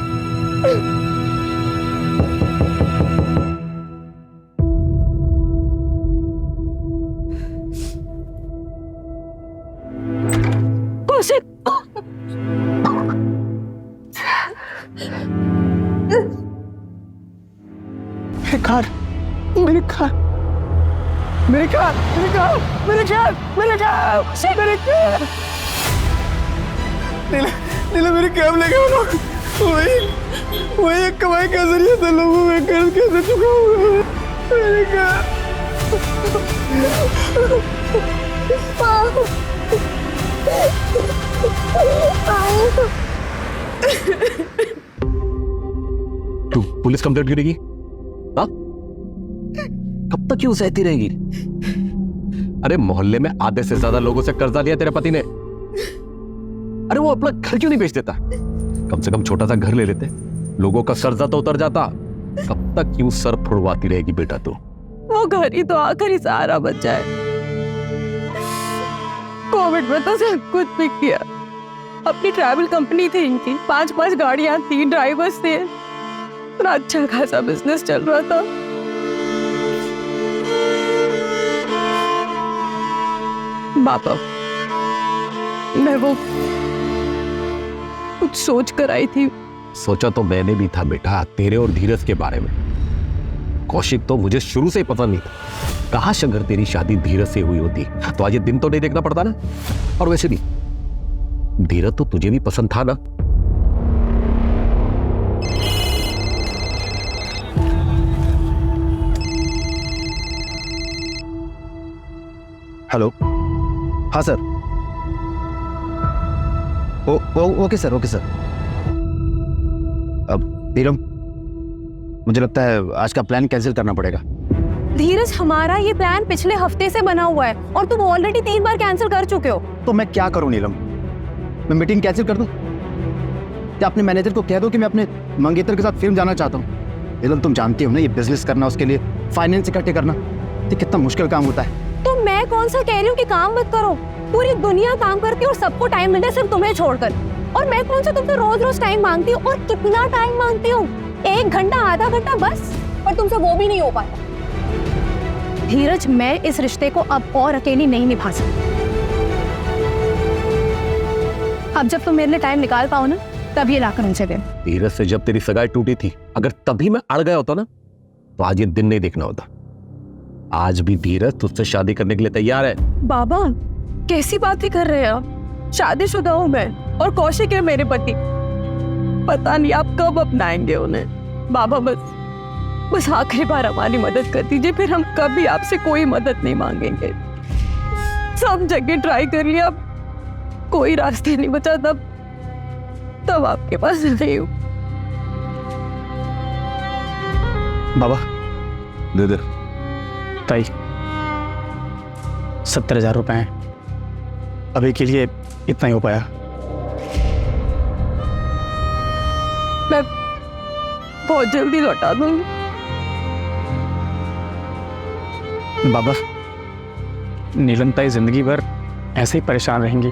मेरे कैब लेके वही एक कमाई का जरिया था, लोगों में कर्ज कैसे चुकाऊंगा? मेरे तू पुलिस कंप्लेंट करेगी? हाँ? कब तक क्यों सहती रहेगी? अरे मोहल्ले में आधे से ज्यादा लोगों से कर्जा लिया तेरे पति ने। अरे वो अपना घर क्यों नहीं बेच देता? कम से कम छोटा सा घर ले लेते, लोगों का कर्जा तो उतर जाता। कब तक क्यों सर फुड़वाती रहेगी बेटा तू? वो घर ही तो आखिरी सहारा बच जाए। कोविड में तो सब कुछ बिक गया। अपनी ट्रैवल कंपनी थी इनकी, 5 गाड़ियां थी, ड्राइवर्स थे, अच्छा खासा बिजनेस चल रहा था। बाबा, मैं वो कुछ सोच कर आई थी। सोचा तो मैंने भी था बेटा, तेरे और धीरज के बारे में। कौशिक तो मुझे शुरू से ही पसंद नहीं था। काश अगर तेरी शादी धीरज से हुई होती तो आज ये दिन तो नहीं देखना पड़ता ना। और वैसे भी धीरज तो तुझे भी पसंद था ना। हेलो, हाँ sir. Okay sir, okay sir. अब नीलम, मुझे लगता है आज का प्लान कैंसिल करना पड़ेगा। धीरज, हमारा ये प्लान पिछले हफ्ते से बना हुआ है और तुम ऑलरेडी 3 बार कैंसिल कर चुके हो। तो मैं क्या करूं नीलम? मैं मीटिंग कैंसिल कर दूं? क्या अपने मैनेजर को कह दो कि मैं अपने मंगेतर के साथ फिल्म जाना चाहता हूँ? नीलम, तुम जानती हो ना, ये बिजनेस करना, उसके लिए फाइनेंस इकट्ठे करना, ये कितना मुश्किल काम होता है। तो मैं कौन सा कह रही हूँ कि काम मत करो? पूरी दुनिया काम करती है और सबको टाइम मिलता है, सिर्फ तुम्हें छोड़कर। और मैं कौन सा तुमसे रोज रोज टाइम मांगती हूँ? और कितना टाइम मांगती हूँ? 1 घंटा, आधा घंटा बस। पर तुमसे वो भी नहीं हो पाता। धीरज, मैं इस रिश्ते को अब और अकेली नहीं निभा सकती। अब जब तुम मेरे लिए टाइम निकाल पाओ ना, तब ये लाकर उनसे दे। धीरज से जब तेरी सगाई टूटी थी, अगर तभी मैं अड़ गया होता ना, तो आज ये दिन नहीं देखना होता। आज भी धीरज तुझसे शादी करने के लिए तैयार है। बाबा, कैसी बातें कर रहे हैं आप? शादीशुदा हूँ मैं और कौशिक है मेरे पति। पता नहीं आप कब अपनाएंगे उन्हें। बाबा, बस आखिरी बार हमारी मदद कर दीजिए, फिर हम कभी आपसे कोई मदद नहीं मांगेंगे। सब जगह ट्राई कर लिया, कोई रास्ते नहीं बचा, तब आपके पास नहीं हूँ। बाबा दे दे। ताई, 70,000 रुपए हैं, अभी के लिए इतना ही हो पाया। मैं बहुत जल्दी लौटा दूंगी। बाबा, नीलम ताई जिंदगी भर ऐसे ही परेशान रहेंगी।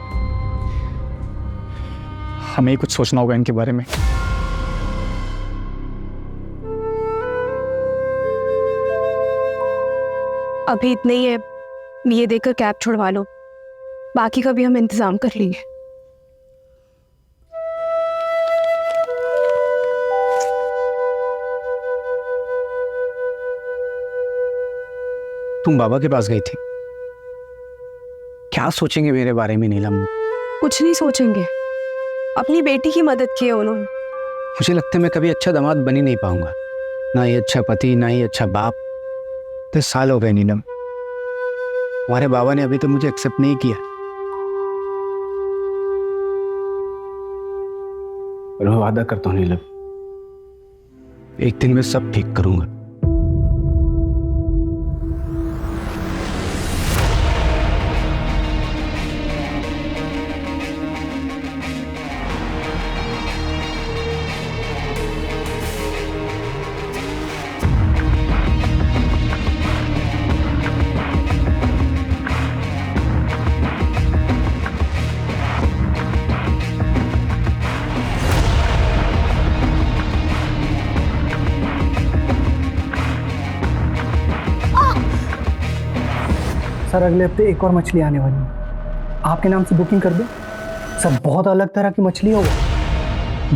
हमें ही कुछ सोचना होगा इनके बारे में। अभी इतने ही है, ये देकर कैब छुड़वा लो, बाकी का भी हम इंतजाम कर लेंगे। तुम बाबा के पास गई थी, क्या सोचेंगे मेरे बारे में नीलम? कुछ नहीं सोचेंगे, अपनी बेटी की मदद की है उन्होंने। मुझे लगता है मैं कभी अच्छा दामाद बन ही नहीं पाऊंगा, ना ही अच्छा पति, ना ही अच्छा बाप। 10 साल हो गए नीलम, हमारे बाबा ने अभी तो मुझे एक्सेप्ट नहीं किया। पर मैं वादा करता हूँ नीलम, एक दिन मैं सब ठीक करूंगा। सर, अगले हफ्ते एक और मछली आने वाली है, आपके नाम से बुकिंग कर दो। सर, बहुत अलग तरह की मछली होगा,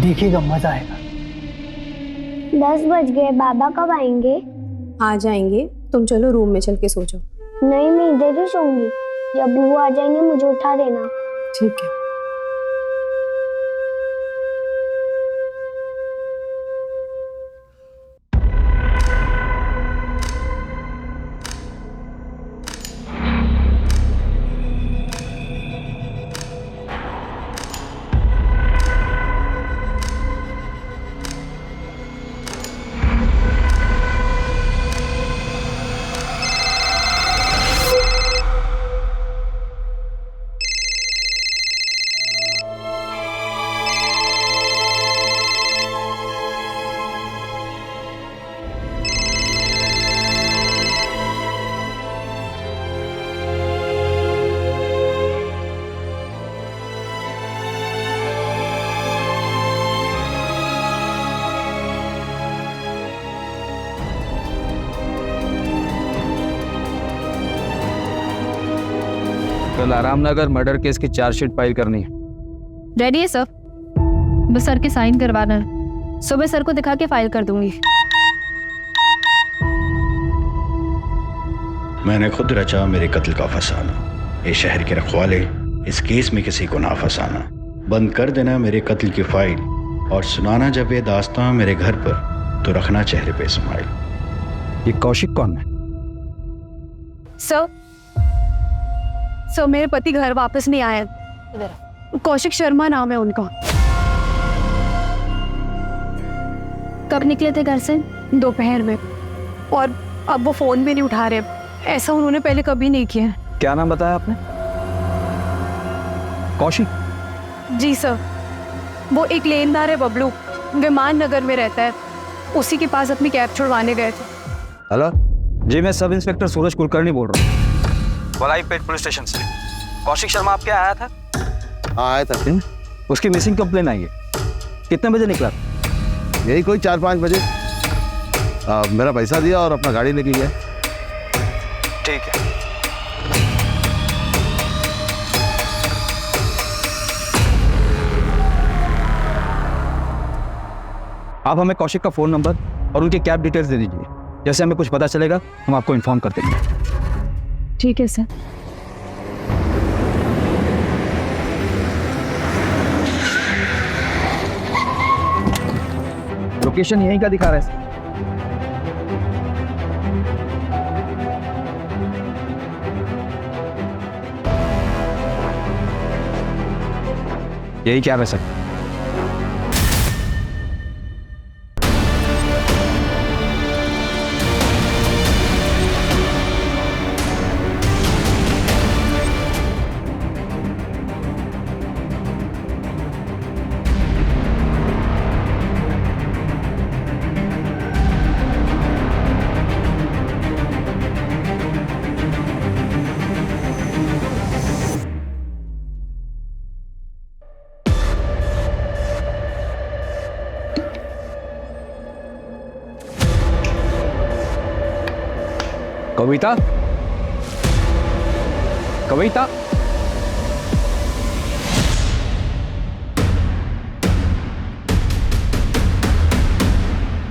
देखिएगा, मजा आएगा। 10 बज गए, बाबा कब आएंगे? आ जाएंगे, तुम चलो रूम में चल के सो जाओ। नहीं, मैं इधर ही सोऊंगी, जब वो आ जाएंगे मुझे उठा देना। ठीक है। कल आरामनगर मर्डर केस की चार्जशीट फाइल करनी है। रेडी है सर, बस सर के साइन करवाना है। सुबह सर को दिखा के फाइल कर दूंगी। मैंने खुद रचा मेरे कत्ल का फसाना, ये शहर के रखवाले इस केस में किसी को ना फंसाना। बंद कर देना मेरे कत्ल की फाइल और सुनाना जब ये दास्तां मेरे घर पर, तो रखना चेहरे पे स्माइल। ये कौशिक कौन है? सर, मेरे पति घर वापस नहीं आए। कौशिक शर्मा नाम है उनका। कब निकले थे घर से? दोपहर में, और अब वो फोन भी नहीं उठा रहे। ऐसा उन्होंने पहले कभी नहीं किया। क्या नाम बताया आपने? कौशिक? जी सर, वो एक लेनदार है बबलू, विमान नगर में रहता है, उसी के पास अपनी कैब छुड़वाने गए थे। हेलो जी, मैं सब इंस्पेक्टर सूरज कुलकर्णी बोल रहा हूँ, बलाईपेट पुलिस स्टेशन से। कौशिक शर्मा आपके आया था? हाँ आया था। फिर उसकी मिसिंग कंप्लेन आई है। कितने बजे निकला? यही कोई 4-5 बजे। मेरा पैसा दिया और अपना गाड़ी लेके गया। ठीक है। आप हमें कौशिक का फ़ोन नंबर और उनकी कैब डिटेल्स दे दीजिए। जैसे हमें कुछ पता चलेगा हम आपको इन्फॉर्म कर देंगे। ठीक है सर। लोकेशन यहीं का दिखा रहा है। यही क्या है सर? कविता, कविता,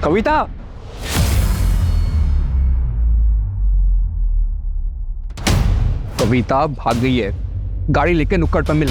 कविता, कविता भाग गई है। गाड़ी लेके नुक्कड़ पर मिल।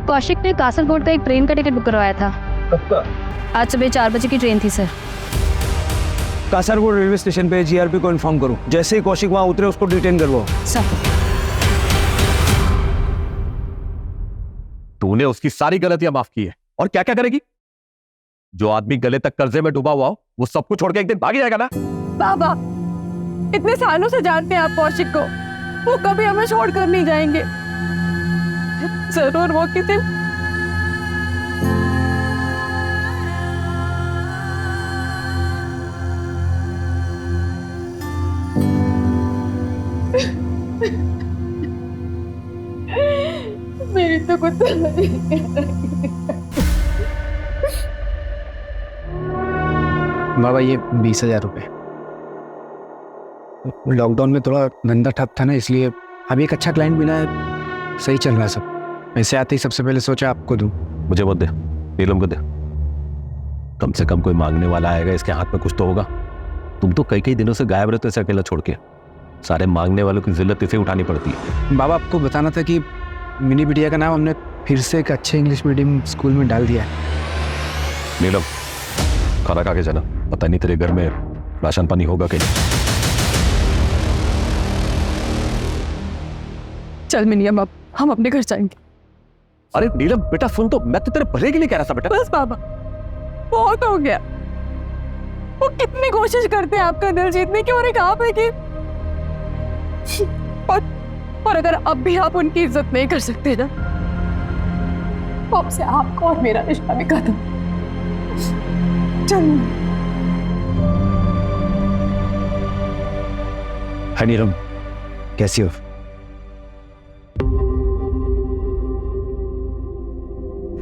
कौशिक ने कासरगोड का एक ट्रेन का टिकट बुक करवाया था। कब का? आज सुबह 4 बजे की ट्रेन थी सर। कासरगोड रेलवे स्टेशन पे जीआरपी को इन्फॉर्म करो। जैसे ही कौशिक वहां उतरे उसको डिटेन करवाओ। सर। तूने उसकी सारी गलतियां माफ की है और क्या क्या करेगी? जो आदमी गले तक कर्जे में डूबा हुआ हो वो सब कुछ छोड़ के एक दिन भाग जाएगा ना। बाबा, इतने सालों से जानते हैं आप कौशिक को, वो कभी हमें छोड़कर नहीं जाएंगे। जरूर वो किसी मेरी तो कुछ बाबा ये 20,000 रुपये। लॉकडाउन में थोड़ा धंधा ठप था ना, इसलिए अभी एक अच्छा क्लाइंट मिला है, सही चल रहा है सब। वैसे आते ही सबसे पहले सोचा आपको दूं। मुझे मत दे, नीलम को दे। कम से कम कोई मांगने वाला आएगा, इसके हाथ में कुछ तो होगा। तुम तो कई कई दिनों से गायब रहते ऐसे अकेला छोड़ के। सारे मांगने वालों की जिल्लत इसे उठानी पड़ती है। बाबा आपको बताना था कि मिनी बिटिया का नाम हमने फिर से एक अच्छे इंग्लिश मीडियम स्कूल में डाल दिया है। नीलम, खाना खा के जाना। पता नहीं तेरे घर में राशन पानी होगा कि नहीं। चल मिनियम, अब हम अपने घर जाएंगे। अरे नीलम बेटा सुन तो, मैं तो तेरे भले के लिए कह रहा था बेटा। बस बाबा, बहुत हो गया। वो कितनी कोशिश करते हैं आपका दिल जीतने की, और एक आप है कि और अगर अब भी आप उनकी इज्जत नहीं कर सकते ना, तो अब से आपका और मेरा रिश्ता भी खत्म। चल हाय नीलम, कैसी हो?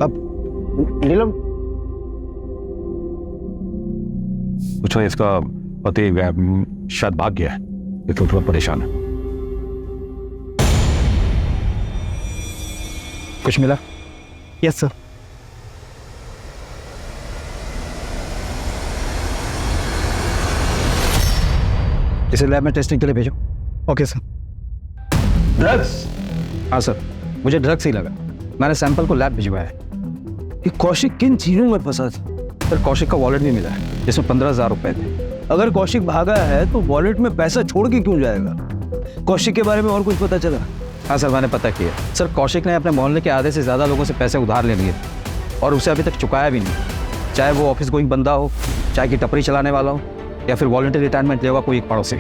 अब नीलम, पूछो इसका पति शायद भाग गया है, इसलिए थोड़ा परेशान है। कुछ मिला? Yes sir. इसे लैब में टेस्टिंग के लिए भेजो। Okay sir. ड्रग्स? हाँ सर, मुझे ड्रग्स ही लगा। मैंने सैंपल को लैब भिजवाया है। ये कौशिक किन चीज़ों में फंसा था? सर कौशिक का वॉलेट भी मिला है जिसमें 15,000 रुपए थे। अगर कौशिक भागा है तो वॉलेट में पैसा छोड़ के क्यों जाएगा? कौशिक के बारे में और कुछ पता चला? हाँ सर, मैंने पता किया। सर कौशिक ने अपने मोहल्ले के आधे से ज़्यादा लोगों से पैसे उधार ले लिए और उसे अभी तक चुकाया भी नहीं। चाहे वो ऑफिस गोइंग बंदा हो, चाहे कि टपरी चलाने वाला हो, या फिर वॉलंटरी रिटायरमेंट लेगा कोई एक पड़ोसी।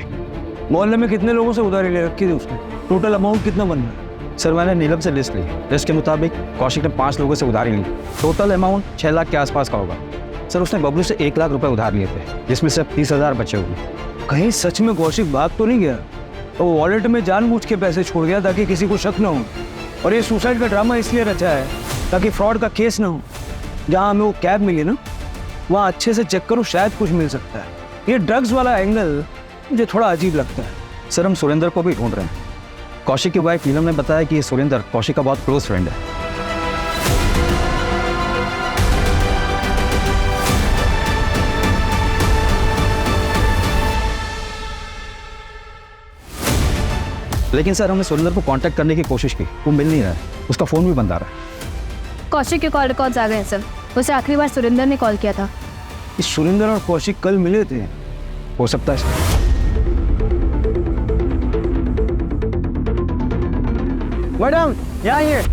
मोहल्ले में कितने लोगों से उधारी ले रखी थी उसने? टोटल अमाउंट कितना बन रहा है? सर मैंने नीलम से लिस्ट ली। लिस्ट के मुताबिक कौशिक ने 5 लोगों से उधारी ली। टोटल अमाउंट 6 लाख के आसपास का होगा। सर उसने बबलू से 1 लाख रुपए उधार लिए थे, जिसमें से 30,000 बचे हुए। कहीं सच में कौशिक भाग तो नहीं गया? तो वॉलेट में जानबूझ के पैसे छोड़ गया ताकि किसी को शक न हो। और ये सुसाइड का ड्रामा इसलिए रचा है ताकि फ्रॉड का केस ना हो। जहाँ हमें वो कैब मिली ना, वहाँ अच्छे से चेक करो, शायद कुछ मिल सकता है। ये ड्रग्स वाला एंगल मुझे थोड़ा अजीब लगता है। सर हम सुरेंद्र को भी ढूंढ रहे हैं। कौशिक की वाइफ नीलम ने बताया कि ये सुरेंद्र कौशिक का बहुत क्लोज फ्रेंड है। लेकिन सर हमने सुरेंद्र को कांटेक्ट करने की कोशिश की, वो मिल नहीं रहा है। उसका फोन भी बंद आ रहा है। कौशिक के कॉल रिकॉर्ड्स आ गए हैं सर। उसे आखिरी बार सुरेंद्र ने कॉल किया था। इस सुरेंद्र और कौशिक कल मिले थे, हो सकता है सर। मैडम यहाँ आइए।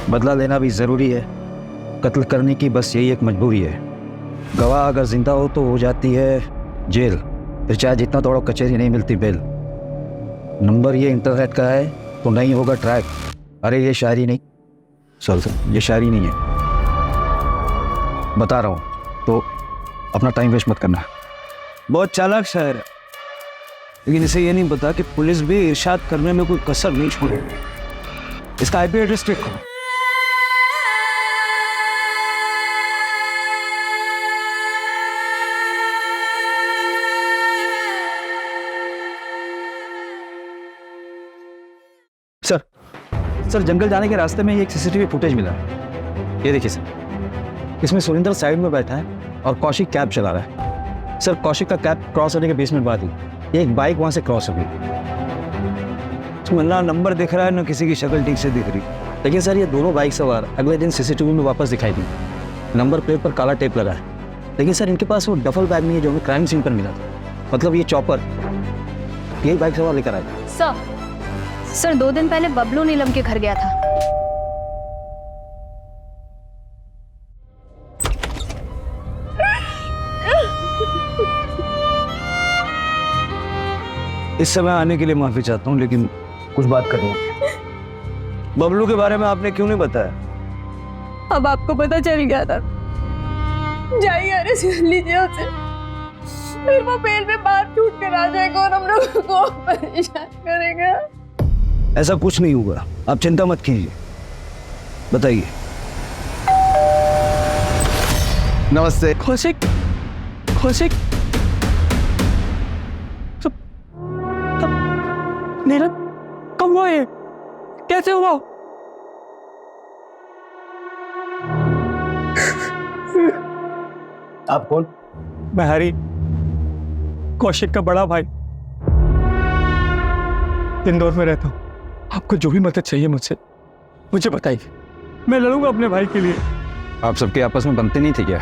बदला लेना भी जरूरी है, कत्ल करने की बस यही एक मजबूरी है। गवाह अगर जिंदा हो तो हो जाती है जेल, फिर चाहे जितना दौड़ो कचहरी नहीं मिलती बेल। नंबर ये इंटरनेट का है तो नहीं होगा ट्रैक। अरे ये शायरी नहीं, सर ये शायरी नहीं है, बता रहा हूँ, तो अपना टाइम वेस्ट मत करना। बहुत चालाक शायर है, लेकिन इसे ये नहीं पता कि पुलिस भी इरशाद करने में कोई कसर नहीं छोड़ेगी। इसका आईपी एड्रेस चेक करो। सर जंगल जाने के रास्ते में ये एक सीसीटीवी फुटेज मिला है। ये देखिए सर, इसमें सुरेंद्र साइड में बैठा है और कौशिक कैब चला रहा है। सर कौशिक का कैब क्रॉस होने के 20 मिनट बाद ही एक बाइक वहां से क्रॉस हो गई। ना नंबर दिख रहा है, ना किसी की शक्ल ठीक से दिख रही। लेकिन सर ये दोनों बाइक सवार अगले दिन सीसीटीवी में वापस दिखाई दी। नंबर प्लेट पर काला टेप लगा है, लेकिन सर इनके पास वो डफल बैग नहीं है जो हमें क्राइम सीन पर मिला था। मतलब ये चॉपर यही बाइक सवार लेकर आया। सर 2 दिन पहले बबलू नीलम के घर गया था। इस समय आने के लिए माफी चाहता हूँ, लेकिन कुछ बात करनी है। बबलू के बारे में आपने क्यों नहीं बताया? अब आपको पता चल गया था, जाइए अरेस्ट कर लीजिए उसे, फिर वो बेल में बात छूट कर आ जाएगा और हम लोगों को परेशान करेगा। ऐसा कुछ नहीं होगा, आप चिंता मत कीजिए। बताइए। नमस्ते। कौशिक, कौशिक, नीरज कब हुआ ये? कैसे हुआ? आप कौन? मैं हरी, कौशिक का बड़ा भाई। इंदौर में रहता हूँ। आपको जो भी मदद चाहिए मुझसे मुझे बताइए, मैं लड़ूंगा अपने भाई के लिए। आप सबके आपस में बनते नहीं थे क्या?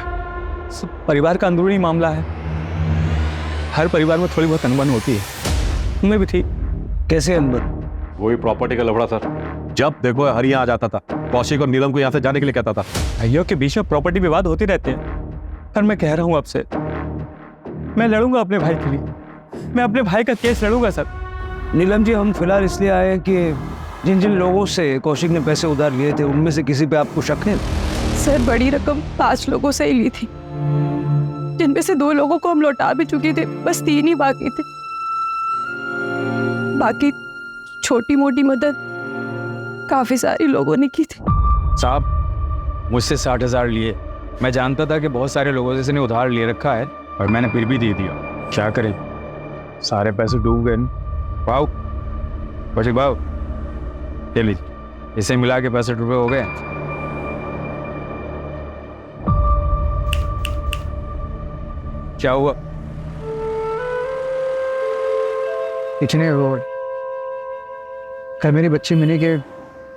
सब परिवार का अंदरूनी मामला है, हर परिवार में थोड़ी बहुत अनबन होती है, उनमें भी थी। कैसे अनबन? वही प्रॉपर्टी का लफड़ा सर। जब देखो हरी यहाँ आ जाता था, कौशिक और नीलम को यहाँ से जाने के लिए कहता था। भाइयों के बीच में प्रॉपर्टी विवाद होते रहते हैं, पर मैं कह रहा हूँ आपसे, मैं लड़ूंगा अपने भाई के लिए, मैं अपने भाई का केस लड़ूंगा सर। नीलम जी, हम फिलहाल इसलिए आए हैं कि जिन जिन लोगों से कौशिक ने पैसे उधार लिए थे उनमें से किसी पे आपको शक है? सर बड़ी रकम 5 लोगों से ही ली थी। जिनमें से 2 लोगों को हम लौटा भी चुके थे, बस 3 ही बाकी थे। बाकी छोटी मोटी मदद काफी सारी लोगों ने की थी। साहब मुझसे 60,000 लिए। मैं जानता था कि बहुत सारे लोगों से इसने उधार ले रखा है और मैंने फिर भी दे दिया। क्या करें, सारे पैसे डूब गए। भाव कौशिक भाव, ले लीजिए, इसे मिला के 65 रुपये हो गए। क्या हुआ? इतने रोड कल मेरे बच्चे मैंने के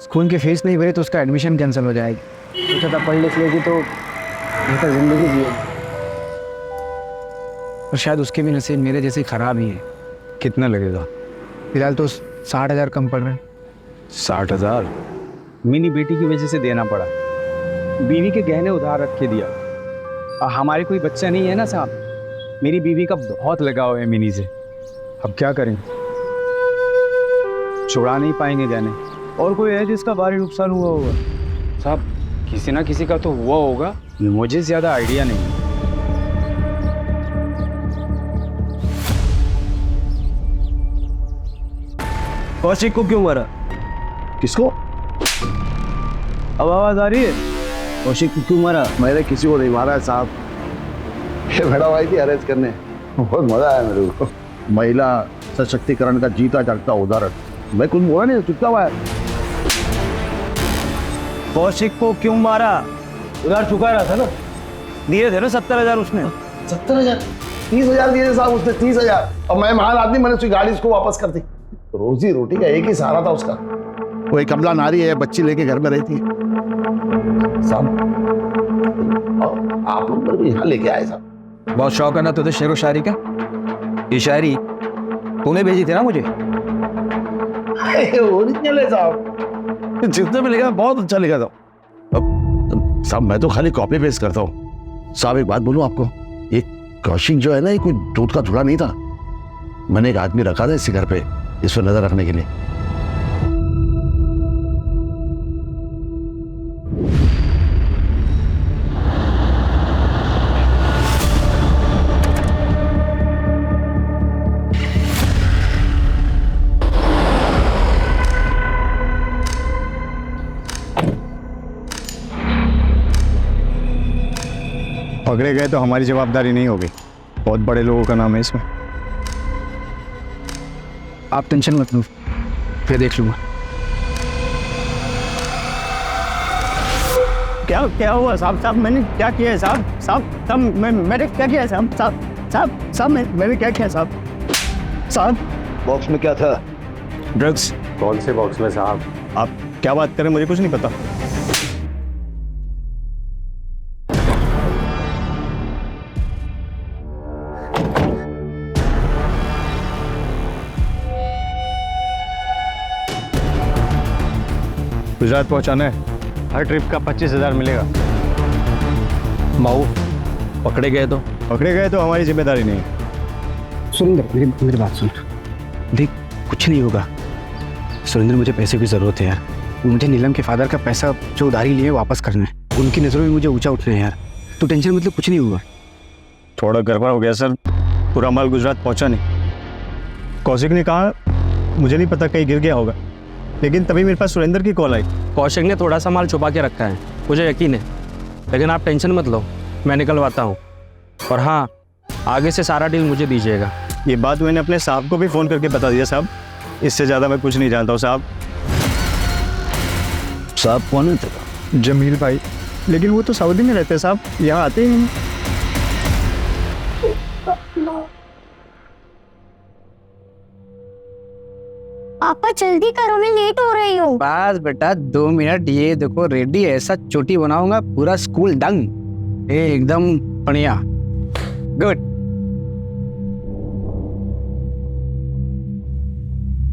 स्कूल के फीस नहीं भरे तो उसका एडमिशन कैंसिल हो जाएगी। सोचा था पढ़ लिख लेगी तो बेहतर जिंदगी जिएगी, और शायद उसके भी नसीब मेरे जैसे खराब ही है। कितना लगेगा? फिलहाल तो 60,000 कम पड़ रहे हैं। 60,000 मिनी बेटी की वजह से देना पड़ा। बीवी के गहने उधार रख के दिया। और हमारे कोई बच्चा नहीं है ना साहब, मेरी बीवी का बहुत लगाव है मिनी से। अब क्या करें, छुड़ा नहीं पाएंगे गहने। और कोई है जिसका भारी नुकसान हुआ होगा? साहब किसी ना किसी का तो हुआ होगा, मुझे ज्यादा आइडिया नहीं है। कौशिक को क्यों मारा? किसको? अब आवाज आ रही है? कौशिक को क्यों मारा? मैंने किसी को नहीं मारा है साहब, ये मैडम आई थी अरेस्ट करने, बहुत मजा आया मेरे को। महिला सशक्तिकरण का जीता जागता उदाहरण। मैं कुछ बोला नहीं, चुपचाप आया। कौशिक को क्यों मारा? उधार चुका रहा था ना, दिए थे ना 70,000 उसने। 70,000? 30,000 दिए थे साहब उसने, 30,000। और मैं महान आदमी, मैंने उसकी गाड़ी उसको वापस कर दी। रोजी रोटी का एक ही सहारा था उसका। वो एक कमला नारी है, बच्ची लेके घर में रहती है साहब। आप लोग मेरे को यहाँ लेके आए साहब। बहुत शौक है ना तुझे शेरो शायरी का? ये शायरी तूने भेजी थी ना मुझे? ओरिजिनल है साहब, जितना भी लिखा बहुत अच्छा लिखा था। अब साहब मैं तो खाली कॉपी पेस्ट करता हूँ। साहब एक बात बोलूं आपको, ये कौशिक जो है ना, ये कोई दूध का धुला नहीं था। मैंने एक आदमी रखा था इसी घर पे इस पर नजर रखने के लिए। पकड़े गए तो हमारी जवाबदारी नहीं होगी, बहुत बड़े लोगों का नाम है इसमें। आप टेंशन मत लो, फिर देख लूंगा। क्या हुआ साहब? साहब मैंने क्या किया है साहब? साहब मैंने क्या किया है साहब? साहब मैंने क्या किया साहब? साहब बॉक्स में क्या था? ड्रग्स। कौन से बॉक्स में साहब? आप क्या बात करें, मुझे कुछ नहीं पता। गुजरात पहुंचाना है, हर ट्रिप का 25,000 मिलेगा। माऊ पकड़े गए तो? पकड़े गए तो हमारी जिम्मेदारी नहीं है। सुरेंद्र मेरी बात सुन, देख कुछ नहीं होगा। सुरेंद्र मुझे पैसे की ज़रूरत है यार। मुझे नीलम के फादर का पैसा जो उधारी लिए वापस करना है। उनकी नज़रों में मुझे ऊंचा उठना है यार। तो टेंशन मतलब कुछ नहीं होगा। थोड़ा गड़बड़ हो गया सर, पूरा माल गुजरात पहुंचा नहीं। कौशिक ने कहा मुझे नहीं पता, कहीं गिर गया होगा, लेकिन तभी मेरे पास सुरेंद्र की कॉल आई। कौशिक ने थोड़ा सा माल छुपा के रखा है, मुझे यकीन है। लेकिन आप टेंशन मत लो, मैं निकलवाता हूँ। और हाँ, आगे से सारा डील मुझे दीजिएगा। ये बात मैंने अपने साहब को भी फ़ोन करके बता दिया साहब। इससे ज़्यादा मैं कुछ नहीं जानता हूँ साहब। साहब कौन है तेरा? जमील भाई, लेकिन वो तो सऊदी में रहते हैं साहब, यहाँ आते ही नहीं। पापा जल्दी करो, मैं लेट हो रही हूँ। बस बेटा 2 मिनट, ये देखो रेडी। ऐसा चोटी बनाऊंगा पूरा स्कूल दंग, एकदम बढ़िया। गुड।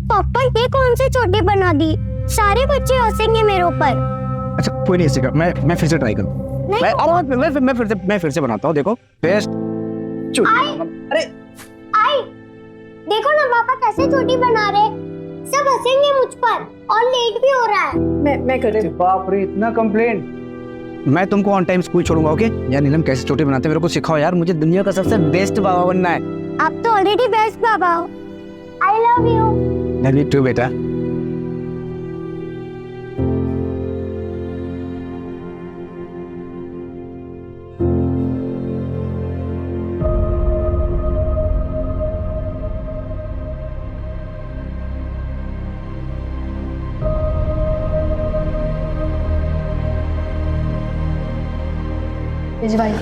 पापा ये कौन सी चोटी बना दी? सारे बच्चे हंसेंगे मेरे ऊपर। अच्छा कोई नहीं हंसेगा, मैं फिर से ट्राई करूँ। मैं फिर से बनाता हूँ। देखो पेस्ट। अरे आई, देखो ना पापा कैसे चोटी बना रहे। सब हंसेंगे मुझ पर और लेट भी हो रहा है। मैं कर रही हूँ। बाप रे, इतना कंप्लेंट। मैं तुमको ऑन टाइम स्कूल छोड़ूंगा, ओके? यार नीलम कैसे छोटे बनाते मेरे को सिखाओ यार, मुझे दुनिया का सबसे बेस्ट बाबा बनना है। आप तो ऑलरेडी बेस्ट बाबा हो। I love you. Love you too बेटा।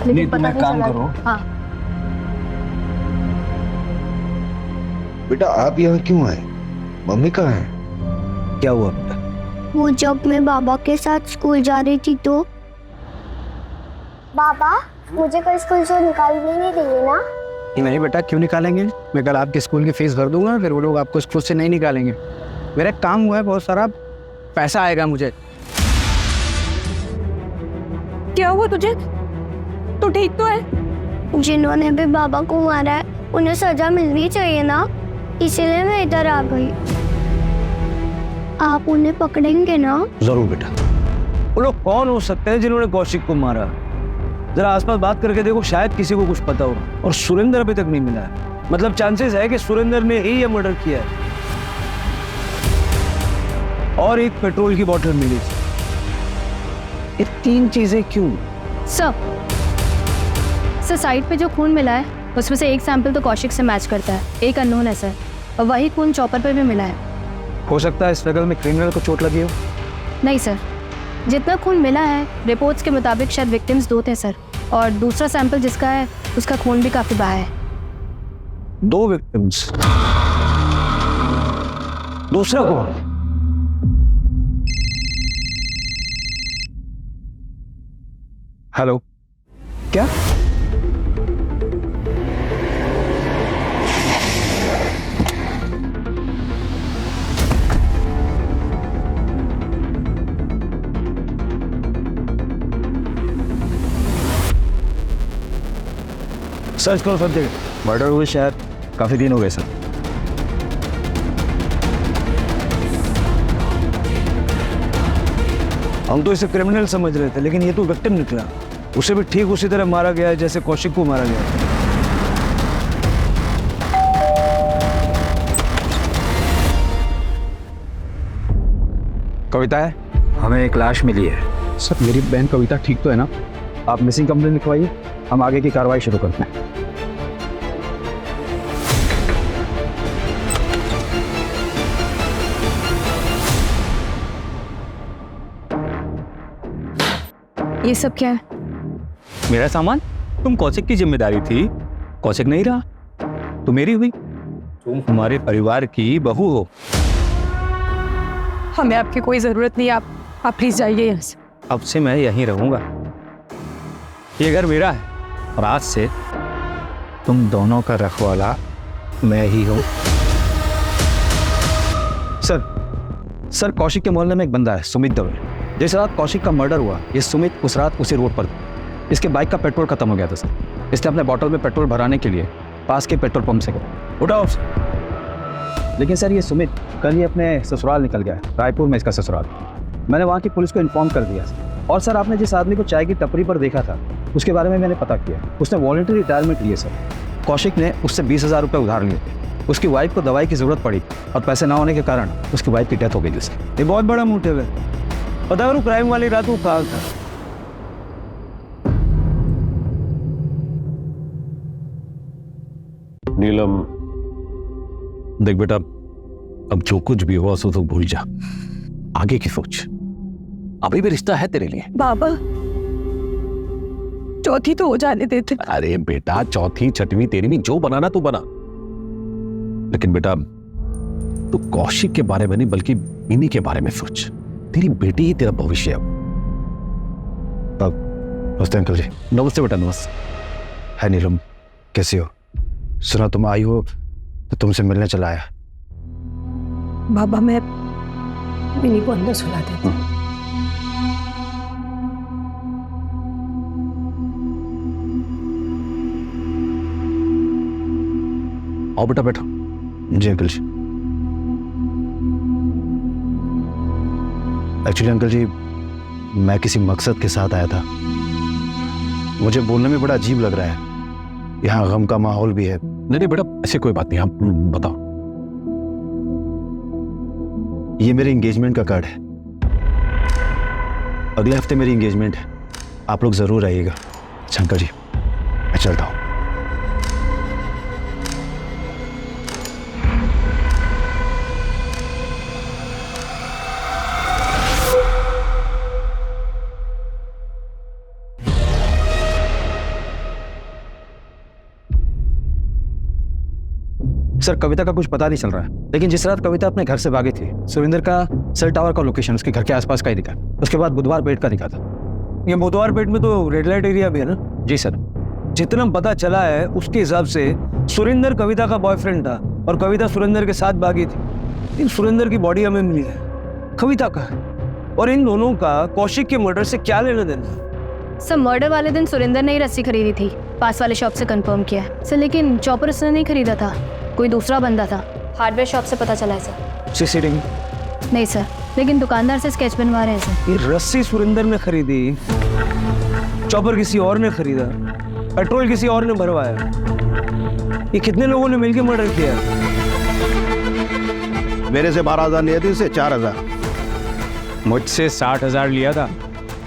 लेकिन तुम एक काम करो। हाँ बेटा आप यहाँ क्यों आए? मम्मी कहाँ है? क्या हुआ बेटा? वो जब मैं बाबा के साथ स्कूल जा रही थी तो बाबा मुझे कल स्कूल से निकालने नहीं देंगे ना? नहीं बेटा, क्यों निकालेंगे? मैं कल आपके स्कूल की फीस भर दूंगा, फिर वो लोग आपको स्कूल से नहीं निकालेंगे। मेरा काम हुआ है, बहुत सारा पैसा आएगा मुझे। क्या हुआ तुझे? तू ठीक तो है? जिन्होंने भी बाबा को मारा है उन्हें सजा मिलनी चाहिए ना, इसीलिए मैं इधर आ गई। आप उन्हें पकड़ेंगे ना? जरूर बेटा। वो लोग कौन हो सकते हैं जिन्होंने कौशिक को मारा? जरा आसपास बात करके देखो, शायद किसी को कुछ पता हो। और सुरेंद्र अभी तक नहीं मिला है, मतलब चांसेस है कि सुरेंद्र ने ही ये मर्डर किया है। और एक पेट्रोल की बोतल मिली थी। ये 3 चीजें क्यों? सर साइट पे जो खून मिला है उसमें से एक सैंपल तो कौशिक से मैच करता है, एक अननोन है सर, और वही खून चॉपर पे भी मिला है। हो सकता है स्ट्रगल में क्रिमिनल को चोट लगी हो। नहीं सर, जितना खून मिला है रिपोर्ट्स के मुताबिक शायद विक्टिम्स 2 थे सर, और दूसरा सैंपल जिसका है उसका खून भी काफी बहा है। 2 विक्टिम्स, दूसरा कौन? हेलो, क्या? सर्च करो सब जगह। मर्डर हुए शायद काफी दिन हो गए सर। हम तो इसे क्रिमिनल समझ रहे थे, लेकिन ये तो विक्टिम निकला। उसे भी ठीक उसी तरह मारा गया है जैसे कौशिक को मारा गया। कविता है? हमें एक लाश मिली है। सर मेरी बहन कविता ठीक तो है ना? आप मिसिंग कंप्लेंट लिखवाइए, हम आगे की कार्रवाई शुरू करते हैं। ये सब क्या है? मेरा सामान? तुम कौशिक की जिम्मेदारी थी, कौशिक नहीं रहा तो मेरी हुई। तुम हमारे परिवार की बहू हो। हमें आपकी कोई जरूरत नहीं, आप प्लीज जाइए यहाँ से। अब से मैं यहीं रहूंगा, ये घर मेरा है और आज से तुम दोनों का रखवाला मैं ही हूं। सर कौशिक के मोहल्ले में एक बंदा है सुमित दवे। जिस रात कौशिक का मर्डर हुआ, ये सुमित उस रात उसी रोड पर था। इसके बाइक का पेट्रोल खत्म हो गया था सर। इसने अपने बॉटल में पेट्रोल भराने के लिए पास के पेट्रोल पंप से गया। उठाओ। लेकिन सर ये सुमित कल ही अपने ससुराल निकल गया है, रायपुर में इसका ससुराल। मैंने वहाँ की पुलिस को इन्फॉर्म कर दिया। और सर आपने जिस आदमी को चाय की टपरी पर देखा था उसके बारे में मैंने पता किया। उसने वॉलंटरी रिटायरमेंट लिए सर। कौशिक ने उससे 20,000 रुपये उधार लिए थे। उसकी वाइफ को दवाई की जरूरत पड़ी और पैसे ना होने के कारण उसकी वाइफ की डेथ हो गई जिसकी। ये बहुत बड़ा मोटिव है। पता करो क्राइम वाली रात वो कहाँ था। नीलम देख बेटा, अब जो कुछ भी हुआ सो तो भूल जा, आगे की सोच। अभी भी रिश्ता है तेरे लिए। बाबा चौथी तो हो जाने देते। अरे बेटा चौथी छठवीं तेरहवीं जो बनाना तू बना, लेकिन बेटा तू कौशिक के बारे में नहीं बल्कि मिनी के बारे में सोच। तेरी बेटी ही तेरा भविष्य है। नमस्ते अंकल जी। नमस्ते बेटा। नमस्ते। है नीलम, कैसी हो? सुना तुम आई हो तो तुमसे मिलने चला आया। बाबा मैं मिनी को अंदर सुला देती हूँ। आओ बेटा बैठो। जी अंकल जी। एक्चुअली अंकल जी मैं किसी मकसद के साथ आया था। मुझे बोलने में बड़ा अजीब लग रहा है, यहाँ गम का माहौल भी है। नहीं नहीं बेटा, ऐसी कोई बात नहीं, आप बताओ। ये मेरे एंगेजमेंट का कार्ड है। अगले हफ्ते मेरी एंगेजमेंट है, आप लोग जरूर आइएगा। शंकर जी, मैं चलता हूँ। सर, कविता का कुछ पता नहीं चल रहा है, लेकिन जिस रात कविता अपने घर से भागी थी, सुरेंद्र का सेल टावर का लोकेशन उसके घर के आसपास का ही दिखा। उसके बाद बुधवार पेट का दिखा था। ये बुधवार पेट में तो रेड लाइट एरिया भी है ना? जी सर। जितना पता चला है उसके हिसाब से सुरेंद्र कविता का बॉयफ्रेंड था और कविता सुरेंद्र के साथ भागी थी। लेकिन सुरेंद्र की बॉडी हमें मिली है, कविता का है। और इन दोनों का कौशिक के मर्डर से क्या लेना देना? सर, मर्डर वाले दिन सुरेंद्र ने ही रस्सी खरीदी थी, पास वाले शॉप से कंफर्म किया है सर। लेकिन चॉपर उसने नहीं खरीदा था, कोई दूसरा बंदा था। हार्डवेयर शॉप से पता चला है सर। सीसीटीवी नहीं सर, लेकिन दुकानदार से स्केच बनवा रहे हैं सर। ये रस्सी सुरेंद्र ने खरीदी, चॉपर किसी और ने खरीदा, पेट्रोल किसी और ने भरवाया। ये कितने लोगों ने मिलकर मर्डर किया? मेरे से 12,000 लिए थे, इससे 4,000। मुझसे 60,000 लिया था।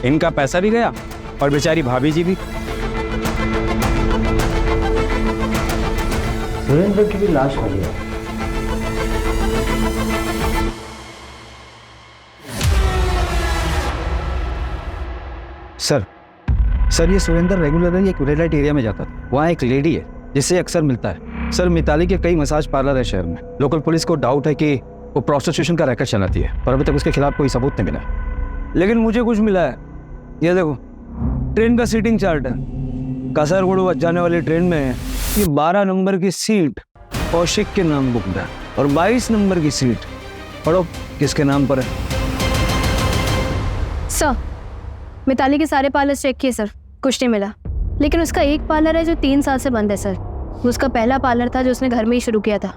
इनका पैसा भी गया और बेचारी भाभी जी भी। सुरेंद्र की भी लाश मिली है। सर, ये सुरेंद्र रेगुलरली एक रेड लाइट एरिया में जाता था। वहाँ एक लेडी है जिससे अक्सर मिलता है। सर, मिताली के कई मसाज पार्लर है शहर में। लोकल पुलिस को डाउट है कि वो प्रोस्टिट्यूशन का रैकेट चलाती है, पर अभी तक उसके खिलाफ कोई सबूत नहीं मिला। लेकिन मुझे कुछ मिला है। ये देखो, ट्रेन का सीटिंग चार्ट है। कासरगोड जाने वाली ट्रेन में ये 12 नंबर की सीट कौशिक के नाम बुकड है और 22 नंबर की सीट पढ़ो किसके नाम पर है। सर, मिताली के सारे पार्लर चेक किए सर, कुछ नहीं मिला। लेकिन उसका एक पार्लर है जो 3 साल से बंद है सर। वो उसका पहला पार्लर था जो उसने घर में ही शुरू किया था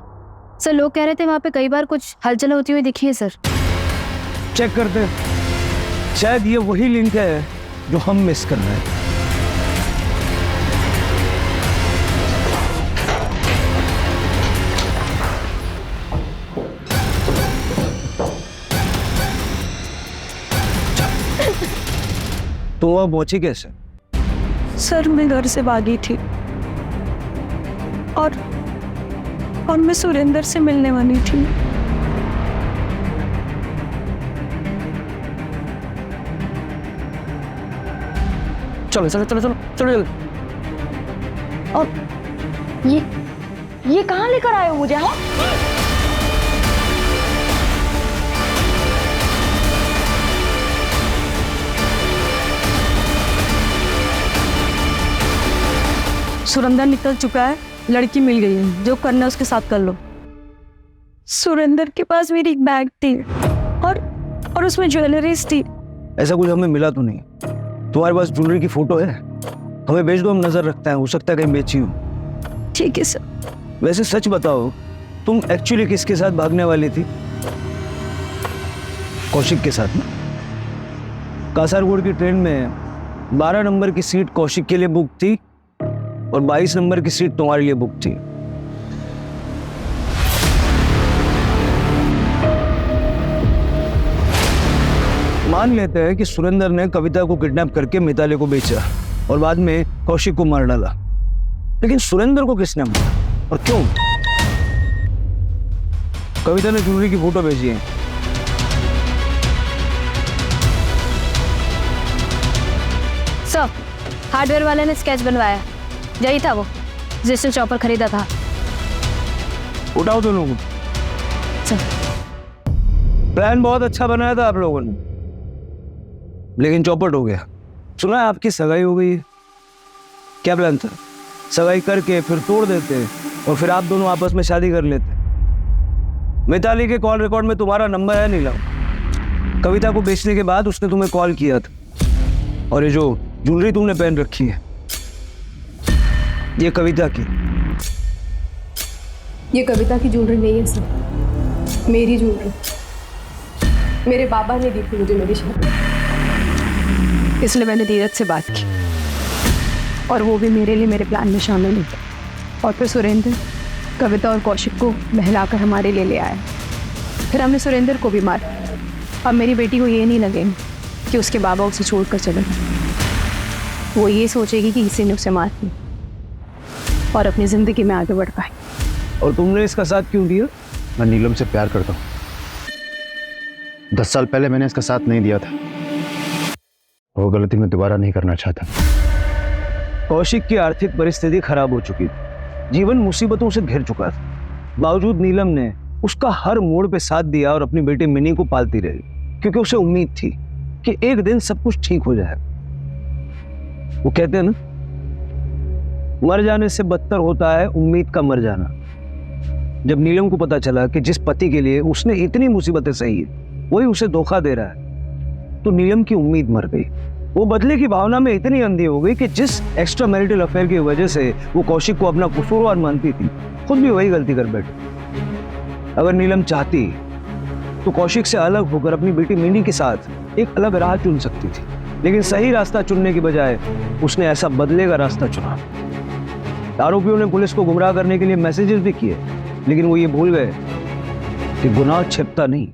सर। लोग कह रहे थे वहाँ पे कई बार कुछ हलचल होती हुई दिखी है सर। चेक करते हैं, शायद ये वही लिंक है जो हम मिस कर रहे हैं। तो वह पहुंची कैसे? सर, मैं घर से भागी थी और मैं सुरेंद्र से मिलने वाली थी। चलो चलो चलो चलो चलो चलो। और ये कहाँ लेकर आए हो मुझे? हाँ, सुरेंद्र निकल चुका है, लड़की मिल गई है, जो करना है उसके साथ कर लो। सुरेंद्र के पास मेरी एक बैग थी और उसमें ज्वेलरीज थी। ऐसा कुछ हमें मिला तो नहीं। तुम्हारे पास ज्वेलरी की फोटो है? हमें भेज दो, हम नजर रखते हैं, हो सकता है कहीं बेची हो। ठीक है सर। वैसे सच बताओ, तुम एक्चुअली किसके साथ भागने वाली थी? कौशिक के साथ ना? कासरगोड की ट्रेन में 12 नंबर की सीट कौशिक के लिए बुक थी और 22 नंबर की सीट तुम्हारे लिए बुक थी। मान लेते हैं कि सुरेंद्र ने कविता को किडनैप करके मिताली को बेचा और बाद में कौशिक को मार डाला। लेकिन सुरेंद्र को किसने मारा और क्यों? कविता ने ज्वेलरी की फोटो भेजी है। सर, हार्डवेयर वाले ने स्केच बनवाया, यही था वो जिसने चॉपर खरीदा था। उठाओ दोनों को। प्लान बहुत अच्छा बनाया था आप लोगों ने, लेकिन चौपट हो गया। सुना है आपकी सगाई हो गई है। क्या प्लान था? सगाई करके फिर तोड़ देते और फिर आप दोनों आपस में शादी कर लेते। मिताली के कॉल रिकॉर्ड में तुम्हारा नंबर है नीलम। कविता को बेचने के बाद उसने तुम्हें कॉल किया था। और ये जो ज्वेलरी तुमने पहन रखी है, ये कविता की? ये कविता की ज्वेलरी नहीं है सर, मेरी ज्वेलरी। मेरे बाबा ने दी थी मुझे मेरी शादी। इसलिए मैंने धीरज से बात की और वो भी मेरे लिए मेरे प्लान में शामिल हुई। और फिर सुरेंद्र कविता और कौशिक को बहलाकर हमारे लिए ले आया। फिर हमने सुरेंद्र को भी मारा। अब मेरी बेटी को ये नहीं लगे कि उसके बाबा उसे छोड़कर चले गए। वो ये सोचेगी कि किसी ने उसे मार दिया और अपनी जिंदगी में आगे बढ़ पाए। और तुमने इसका साथ क्यों दिया? मैं नीलम से प्यार करता हूँ। 10 साल पहले मैंने इसका साथ नहीं दिया था। वो गलती मैं दोबारा नहीं करना चाहता। कौशिक की आर्थिक परिस्थिति खराब हो चुकी थी, जीवन मुसीबतों से घिर चुका था। बावजूद नीलम ने उसका हर मोड़ पे साथ दिया और अपनी बेटी मिनी को पालती रही, क्योंकि उसे उम्मीद थी कि एक दिन सब कुछ ठीक हो जाए। वो कहते हैं ना, मर जाने से बदतर होता है उम्मीद का मर जाना। जब नीलम को पता चला कि जिस पति के लिए उसने इतनी मुसीबतें सही है वही उसे धोखा दे रहा है, तो नीलम की उम्मीद मर गई। वो बदले की भावना में इतनी अंधी हो गई कि जिस एक्स्ट्रा मैरिटल अफेयर की वजह से वो कौशिक को अपना कसूरवार मानती थी, खुद भी वही गलती कर बैठी। अगर नीलम चाहती तो कौशिक से अलग होकर अपनी बेटी मिनी के साथ एक अलग राह चुन सकती थी, लेकिन सही रास्ता चुनने की बजाय उसने ऐसा बदले का रास्ता चुना। आरोपियों ने पुलिस को गुमराह करने के लिए मैसेजेस भी किए, लेकिन वो ये भूल गए कि गुनाह छिपता नहीं,